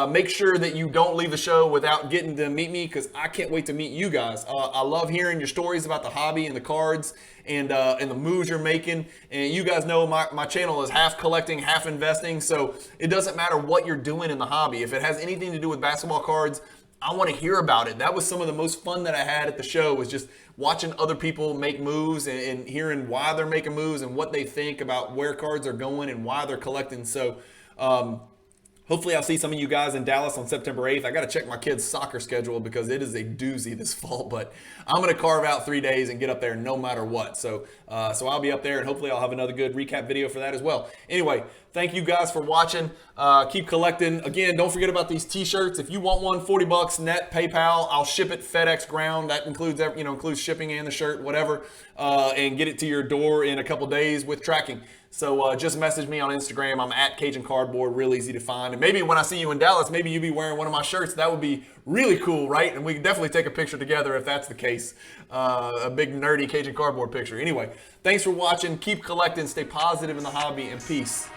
Make sure that you don't leave the show without getting to meet me because I can't wait to meet you guys. I love hearing your stories about the hobby and the cards and the moves you're making. And you guys know my channel is half collecting, half investing. So it doesn't matter what you're doing in the hobby. If it has anything to do with basketball cards, I want to hear about it. That was some of the most fun that I had at the show, was just watching other people make moves and hearing why they're making moves and what they think about where cards are going and why they're collecting. So hopefully I'll see some of you guys in Dallas on September 8th. I got to check my kids' soccer schedule because it is a doozy this fall, but I'm going to carve out 3 days and get up there no matter what. So I'll be up there, and hopefully I'll have another good recap video for that as well. Anyway, thank you guys for watching. Keep collecting. Again, don't forget about these t-shirts. If you want one, $40 net, PayPal. I'll ship it FedEx ground. That includes includes shipping and the shirt, whatever, and get it to your door in a couple days with tracking. So just message me on Instagram. I'm at Cajun Cardboard, real easy to find. And maybe when I see you in Dallas, maybe you'll be wearing one of my shirts. That would be really cool, right? And we can definitely take a picture together if that's the case. A big nerdy Cajun Cardboard picture. Anyway, thanks for watching. Keep collecting. Stay positive in the hobby, and peace.